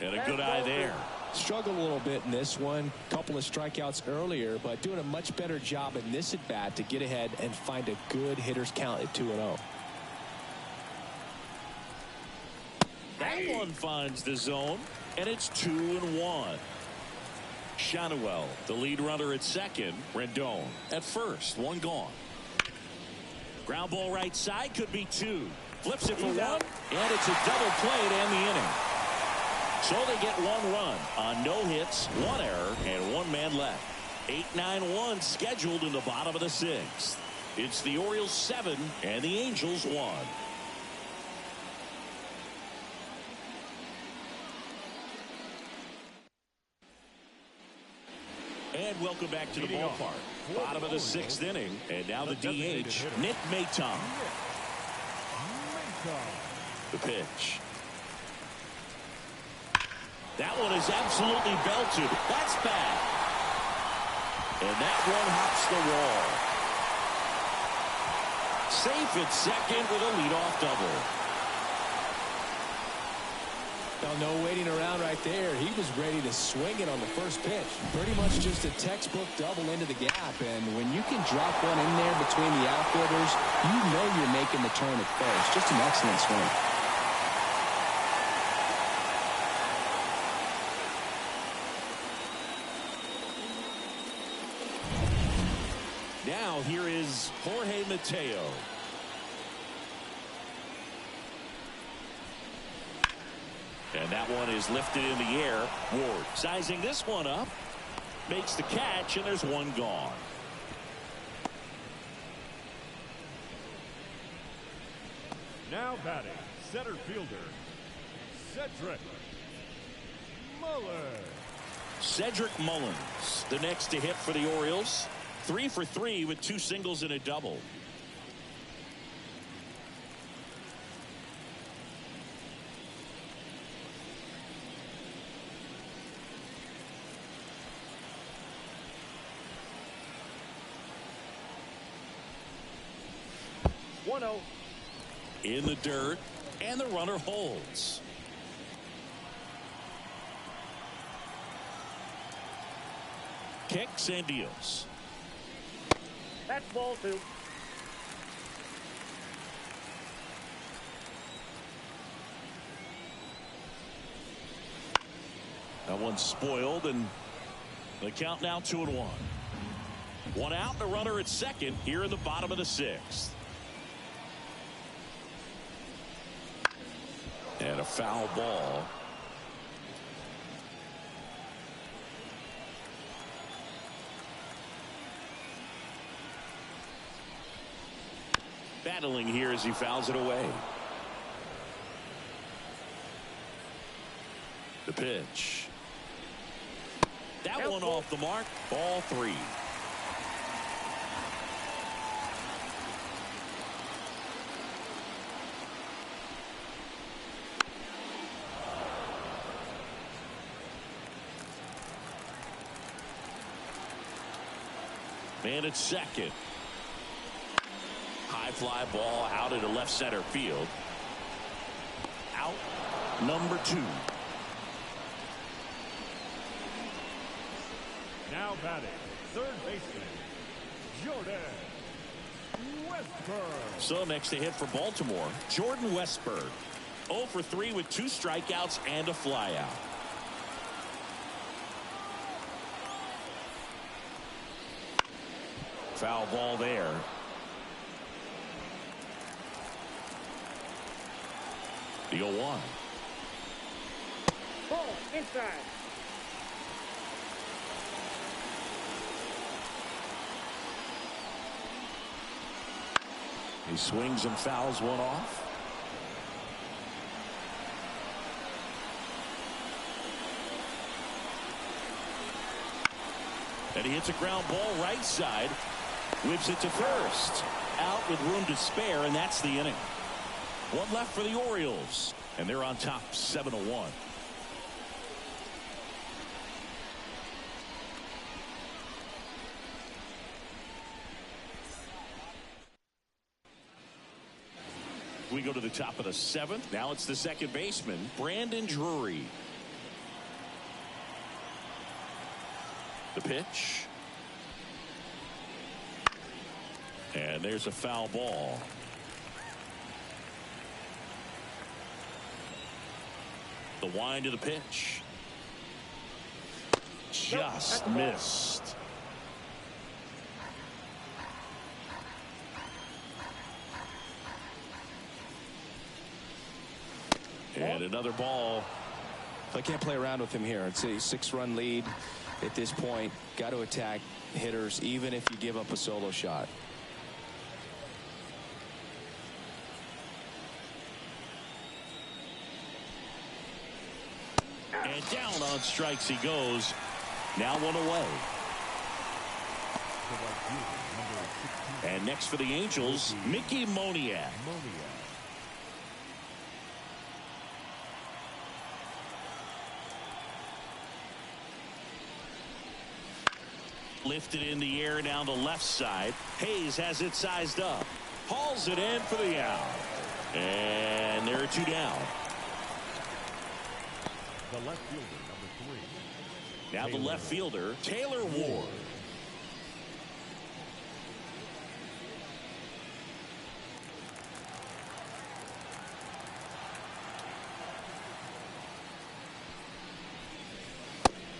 And a good eye there. Struggled a little bit in this one. Couple of strikeouts earlier, but doing a much better job in this at bat to get ahead and find a good hitter's count at 2-0. That one finds the zone, and it's 2-1. Shotwell, the lead runner at second. Rendon at first. One gone. Ground ball right side, could be 2. Flips it for 1, and it's a double play to end the inning. So they get 1 run on no hits, 1 error, and 1 man left. 8-9-1 scheduled in the bottom of the 6th. It's the Orioles 7 and the Angels 1. And welcome back to the ballpark. Bottom of the 6th inning. And now the DH, Nick Maton. The pitch. That one is absolutely belted. That's bad. And that one hops the wall. Safe at second with a leadoff double. No waiting around right there. He was ready to swing it on the first pitch. Pretty much just a textbook double into the gap. And when you can drop one in there between the outfielders, you know you're making the turn at first. Just an excellent swing. Now here is Jorge Mateo. And that one is lifted in the air. Ward sizing this one up. Makes the catch, and there's one gone. Now batting, center fielder, Cedric Mullins. Cedric Mullins, the next to hit for the Orioles. 3 for 3 with 2 singles and a double. In the dirt, and the runner holds. Kicks and deals. That's ball 2. That one's spoiled, and the count now 2-1. One out, the runner at second here in the bottom of the 6th. And a foul ball. Battling here as he fouls it away. The pitch. That one off the mark. Ball 3. Man at second. High fly ball out into left center field. Out number 2. Now batting, third baseman, Jordan Westburg. So next to hit for Baltimore, Jordan Westburg. 0 for 3 with 2 strikeouts and a flyout. Foul ball there. The 0-1. Ball inside. He swings and fouls one off. And he hits a ground ball right side. Whips it to first. Out with room to spare, and that's the inning. One left for the Orioles, and they're on top 7-1. We go to the top of the 7th. Now it's the second baseman, Brandon Drury. The pitch. And there's a foul ball. The wind of the pitch. Just missed. And another ball. I can't play around with him here. It's a 6-run lead at this point. Got to attack hitters even if you give up a solo shot. And down on strikes he goes. Now one away. fielder, number 16. And next for the Angels, Mickey Moniak. Lifted in the air down the left side. Hayes has it sized up. Hauls it in for the out. And there are two down. The left fielder, number 3. Now the left fielder, Taylor Ward.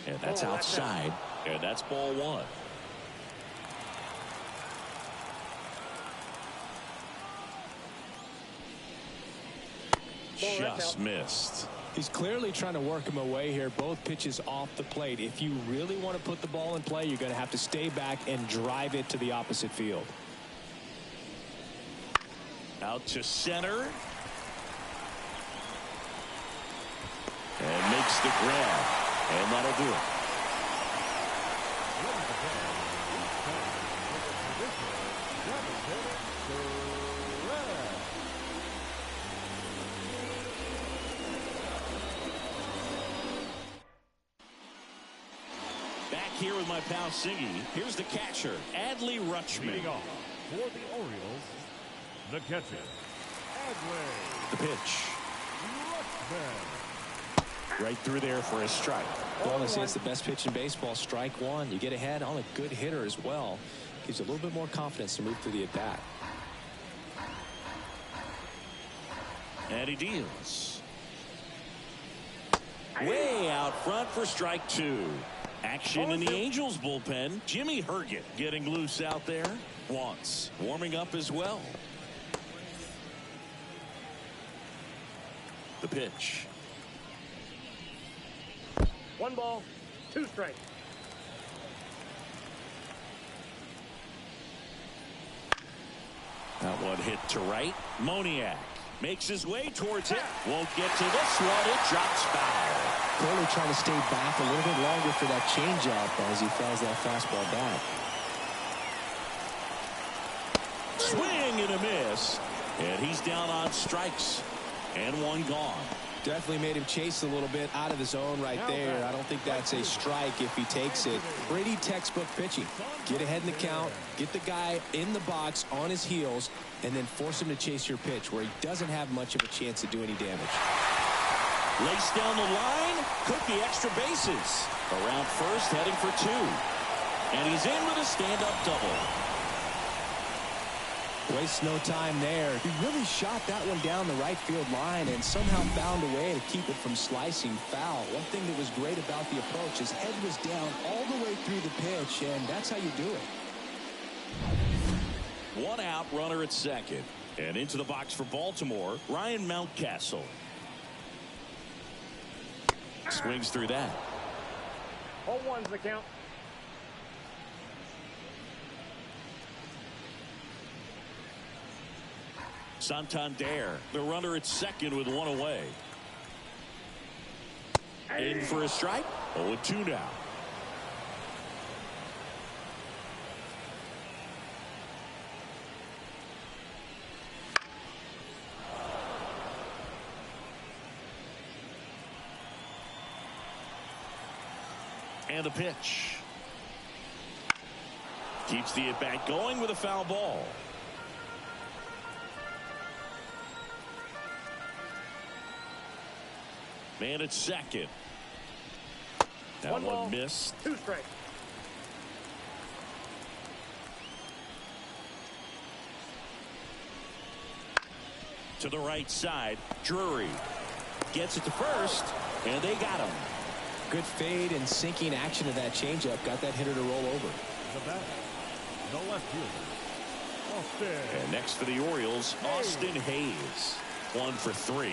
And that's outside. And that's ball one. Just missed. He's clearly trying to work him away here. Both pitches off the plate. If you really want to put the ball in play, you're going to have to stay back and drive it to the opposite field. Out to center. And makes the grab. And that'll do it. Back here with my pal Siggy. Here's the catcher, Adley Rutschman. Leading off for the Orioles, the catcher, Adley. The pitch. Rutschman. Right through there for a strike. Well, they say it's the best pitch in baseball. Strike one. You get ahead on a good hitter as well. Gives you a little bit more confidence to move through the at-bat. And he deals. Way out front for strike two. Action in the Angels bullpen. Jimmy Herget getting loose out there. Once warming up as well. The pitch. 1 ball, 2 strikes. That one hit to right. Moniak makes his way towards it. Won't get to this one. It drops foul. Clearly trying to stay back a little bit longer for that changeup as he fouls that fastball back. Swing and a miss. And he's down on strikes. And one gone. Definitely made him chase a little bit out of the zone right there. I don't think that's a strike if he takes it. Pretty textbook pitching. Get ahead in the count, get the guy in the box on his heels, and then force him to chase your pitch where he doesn't have much of a chance to do any damage. Lace down the line, cook the extra bases. Around first, heading for 2. And he's in with a stand-up double. Waste no time there. He really shot that one down the right field line and somehow found a way to keep it from slicing foul. One thing that was great about the approach, his head was down all the way through the pitch, and that's how you do it. 1 out, runner at second. And into the box for Baltimore, Ryan Mountcastle. Swings through that. 0-1's the count. Santander, the runner at second with 1 away. In for a strike. 0-2 now. And a pitch. Keeps the at-bat going with a foul ball. Man at second. That 1 ball, one missed. 2 strikes. To the right side, Drury gets it to first, and they got him. Good fade and sinking action of that changeup. Got that hitter to roll over. The batter, the left fielder, Austin. And next for the Orioles, Austin Hayes. 1 for 3.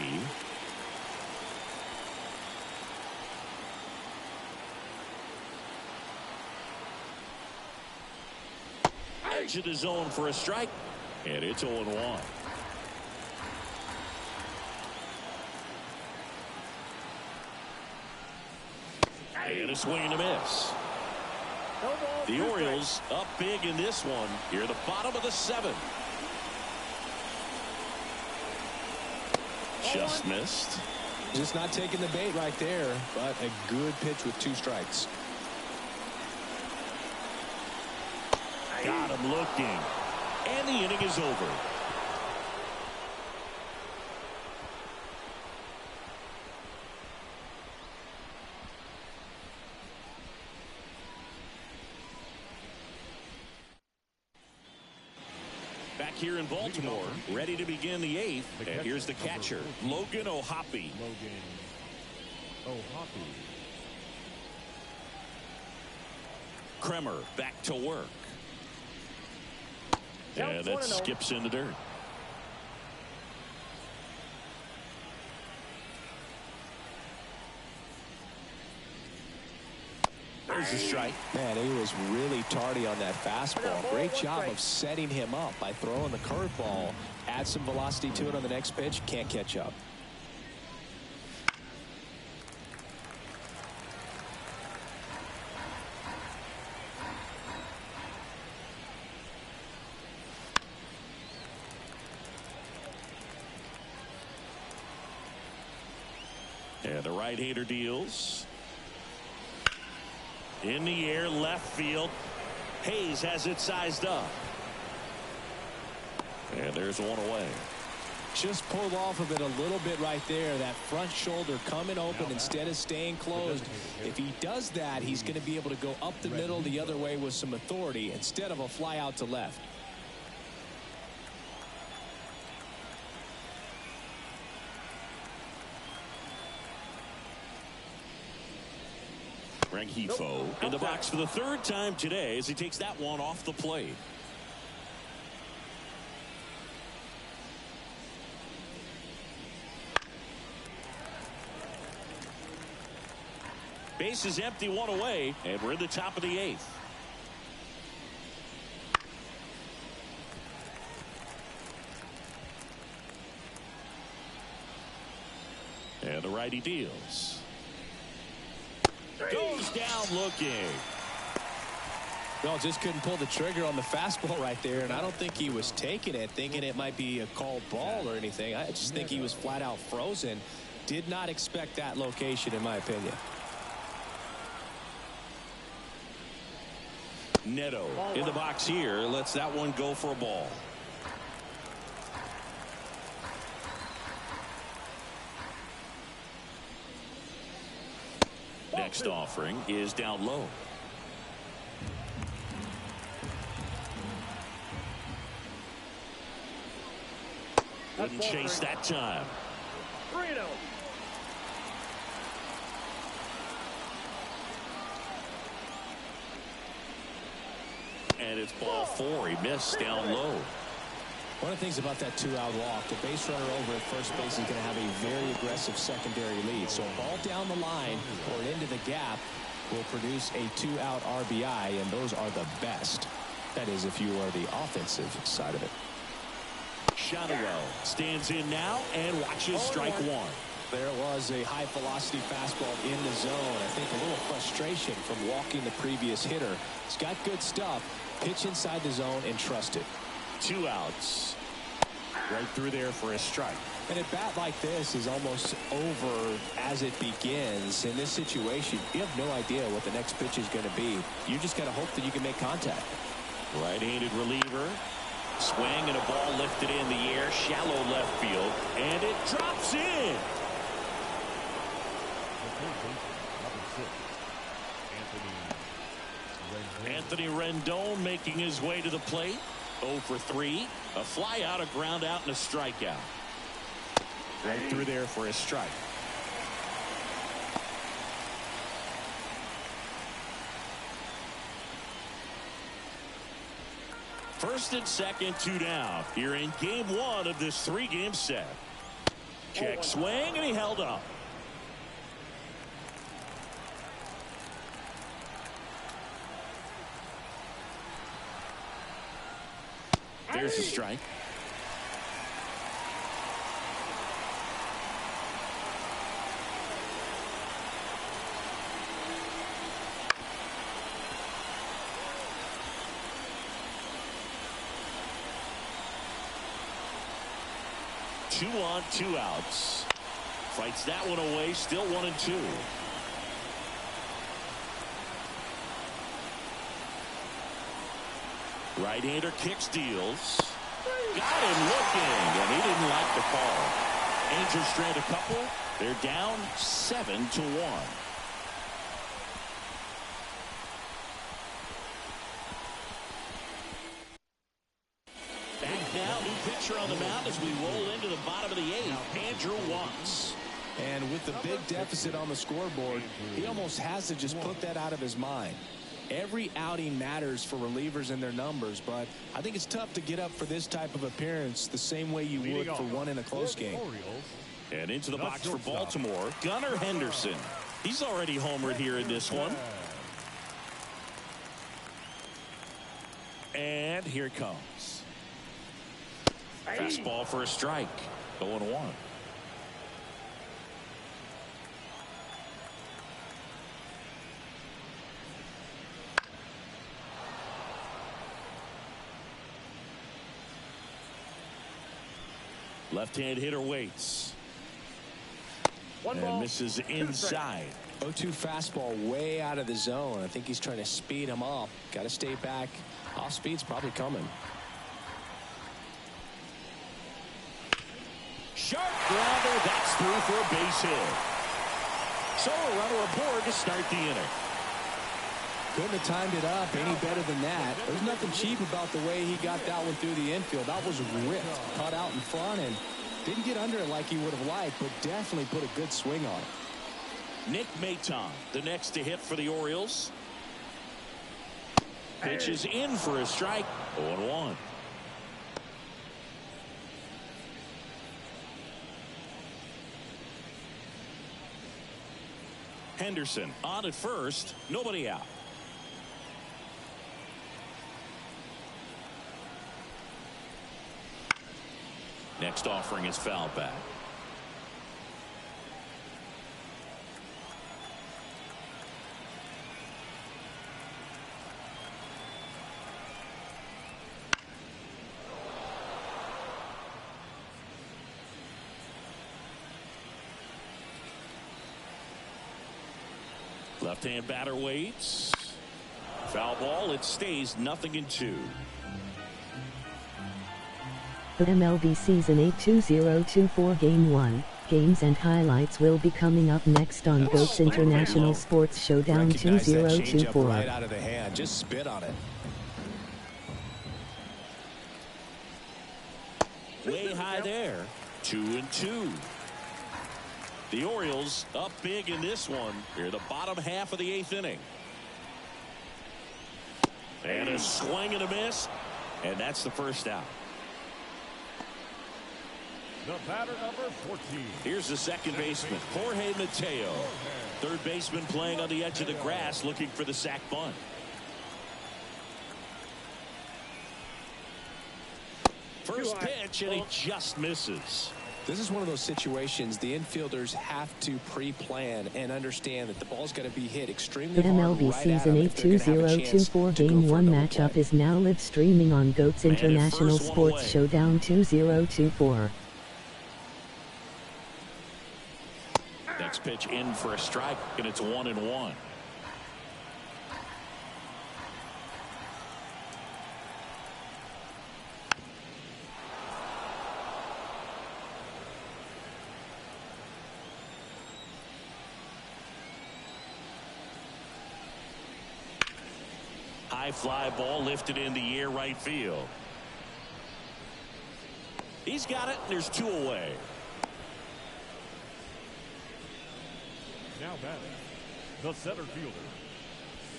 Edge of the zone for a strike, and it's 0-1. And a swing and a miss. No ball, The 2 Orioles up big in this one. Here, the bottom of the 7th. Just missed. Just not taking the bait right there, but a good pitch with 2 strikes. Got him looking. And the inning is over. Back here in Baltimore, ready to begin the 8th. And here's the catcher, Logan O'Hoppe. Logan O'Hoppe. Kremer back to work. Count And that 1-0. skips in the dirt. There's the strike. Man, he was really tardy on that fastball. Great job of setting him up by throwing the curveball. Add some velocity to it on the next pitch. Can't catch up. And the right-hander deals. In the air, left field. Hayes has it sized up. And there's one away. Just pulled off of it a little bit right there. That front shoulder coming open instead of staying closed. If he does that, he's going to be able to go up the middle the other way with some authority instead of a fly out to left. Rengifo in the box for the 3rd time today as he takes that one off the plate. Base is empty, 1 away, and we're in the top of the 8th. And the righty deals. Goes down looking. Well, just couldn't pull the trigger on the fastball right there, and I don't think he was taking it, thinking it might be a called ball or anything. I just think he was flat out frozen. Did not expect that location, in my opinion. Neto in the box here lets that one go for a ball. Next offering is down low. Wouldn't chase that time. 3-0. And it's ball 4. He missed down low. One of the things about that 2-out walk, the base runner over at first base is going to have a very aggressive secondary lead. So a ball down the line or into the gap will produce a 2-out RBI, and those are the best. That is, if you are the offensive side of it. Shadowell stands in now and watches strike 1. There was a high velocity fastball in the zone. I think a little frustration from walking the previous hitter. He's got good stuff. Pitch inside the zone and trust it. 2 outs. Right through there for a strike. And a bat like this is almost over as it begins. In this situation, you have no idea what the next pitch is going to be. You just got to hope that you can make contact. Right-handed reliever. Swing and a ball lifted in the air. Shallow left field. And it drops in. Anthony Rendon making his way to the plate. 0 for 3. A fly out, a ground out, and a strikeout. Right through there for a strike. First and second, 2 down. Here in game 1 of this 3-game set. Check swing, and he held up. There's a strike. 2 on, 2 outs. Fights that one away. Still 1-2. Right-hander kicks, deals. Got him looking, and he didn't like the call. Angels strand a couple. They're down 7-1. Back now, new pitcher on the mound as we roll into the bottom of the 8th. Andrew Watts. And with the big deficit on the scoreboard, he almost has to just put that out of his mind. Every outing matters for relievers and their numbers, but I think it's tough to get up for this type of appearance the same way you would for one in a close game. And into the box for Baltimore, Gunnar Henderson. He's already homered here in this one. And here it comes. Fastball for a strike. 0-1. Left-hand hitter waits. And misses inside. 0-2 fastball way out of the zone. I think he's trying to speed him up. Got to stay back. Off speed's probably coming. Sharp grounder. That's through for a base hit. So a runner aboard to start the inning. Couldn't have timed it up any better than that. There's nothing cheap about the way he got that one through the infield. That was ripped. Caught out in front and didn't get under it like he would have liked, but definitely put a good swing on it. Nick Maton, the next to hit for the Orioles. Pitch is in for a strike. 0-1. Henderson on at first. Nobody out. Next offering is foul back. Left-hand batter waits. Foul ball. It stays 0-2. The MLB Season 8 2024 Game 1 games and highlights will be coming up next on GOAT's International Sports Showdown 2024. Right out of the hand. Just spit on it. Way high there. 2-2. The Orioles up big in this one. Here, the bottom half of the 8th inning. And a swing and a miss. And that's the first out. The batter, number 14. Here's the second baseman, Jorge Mateo. Third baseman playing on the edge of the grass, looking for the sac bunt. First pitch, and he just misses. This is one of those situations the infielders have to pre-plan and understand that the ball's got to be hit extremely The hard. MLB Season 8 2024 Game 1 matchup is now live streaming on GOAT's International Sports Showdown 2024. Next pitch in for a strike, and it's 1-1. High fly ball lifted in the air, right field. He's got it, and there's 2 away. Now batting, the center fielder,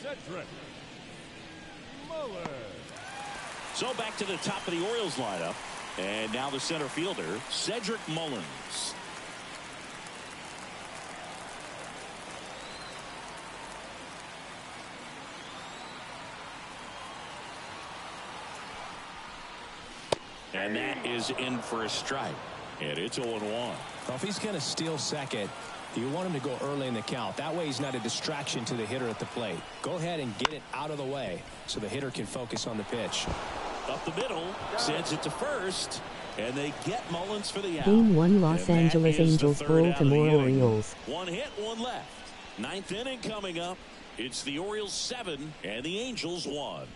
Cedric Mullins. So back to the top of the Orioles lineup. And now the center fielder, Cedric Mullins. And that is in for a strike. And it's 0-1. Well, if he's going to steal second, you want him to go early in the count. That way he's not a distraction to the hitter at the plate. Go ahead and get it out of the way so the hitter can focus on the pitch. Up the middle, sends it to first, and they get Mullins for the out. Game 1 Los Angeles Angels Baltimore Orioles. One hit, one left. Ninth inning coming up. It's the Orioles 7 and the Angels 1.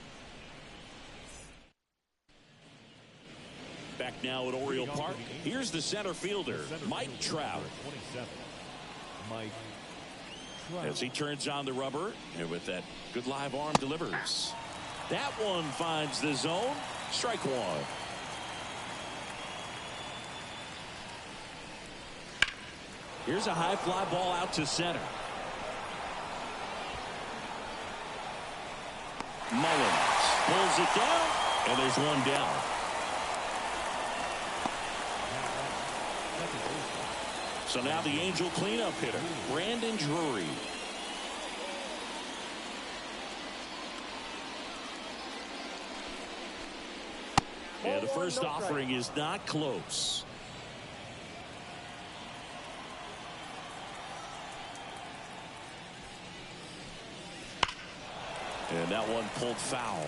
Back now at Oriole Park. Here's the center fielder, Mike Trout. 27. Mike Trout. As he turns on the rubber, and with that good live arm delivers. That one finds the zone. Strike one. Here's a high fly ball out to center. Mullins pulls it down, and there's one down. So now the Angel cleanup hitter, Brandon Drury. And the first offering is not close. And that one pulled foul.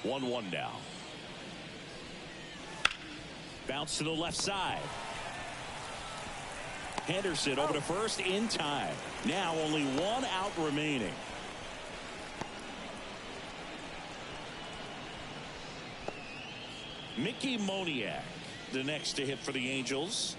One now. Bounce to the left side. Henderson over to first in time. Now only one out remaining. Mickey Moniak, the next to hit for the Angels.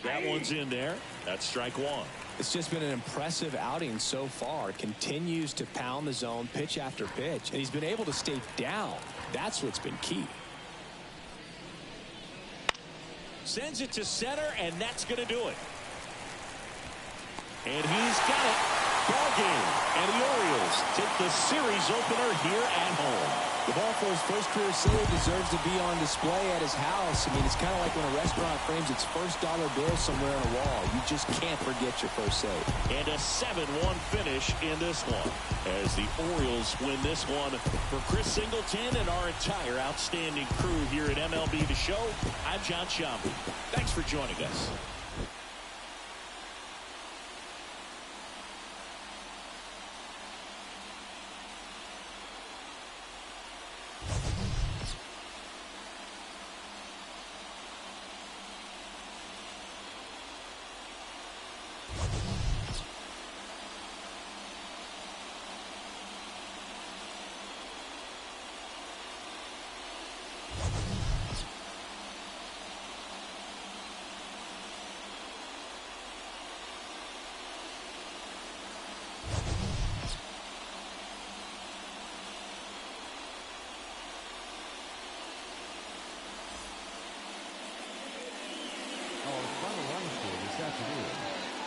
That one's in there. That's strike one. It's just been an impressive outing so far. Continues to pound the zone pitch after pitch, and he's been able to stay down. That's what's been key. Sends it to center, and that's going to do it. And he's got it. Ball game. And the Orioles take the series opener here at home. The ball for his first career save deserves to be on display at his house. I mean, it's kind of like when a restaurant frames its first dollar bill somewhere on a wall. You just can't forget your first save. And a 7-1 finish in this one as the Orioles win this one. For Chris Singleton and our entire outstanding crew here at MLB The Show, I'm John Sciambi. Thanks for joining us.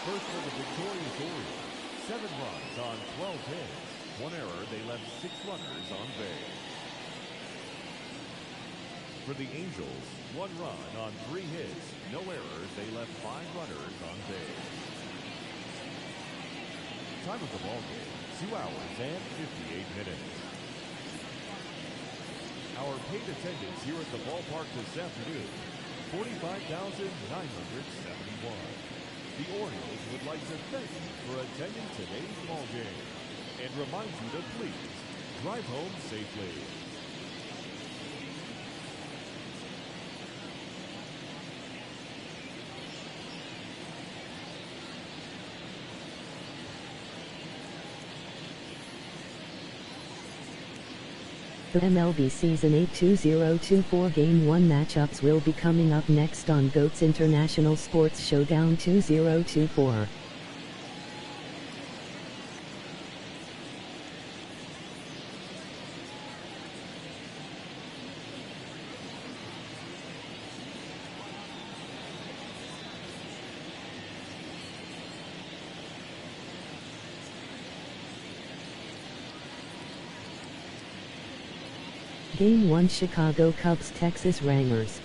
First for the victorious Orioles, 7 runs on 12 hits. 1 error, they left 6 runners on base. For the Angels, 1 run on 3 hits. No errors, they left 5 runners on base. Time of the ball game, 2 hours and 58 minutes. Our paid attendance here at the ballpark this afternoon, 45,971. The Orioles would like to thank you for attending today's ball game and remind you to please drive home safely. The MLB Season 8 2024 Game 1 matchups will be coming up next on GOAT's International Sports Showdown 2024. Game 1 Chicago Cubs Texas Rangers.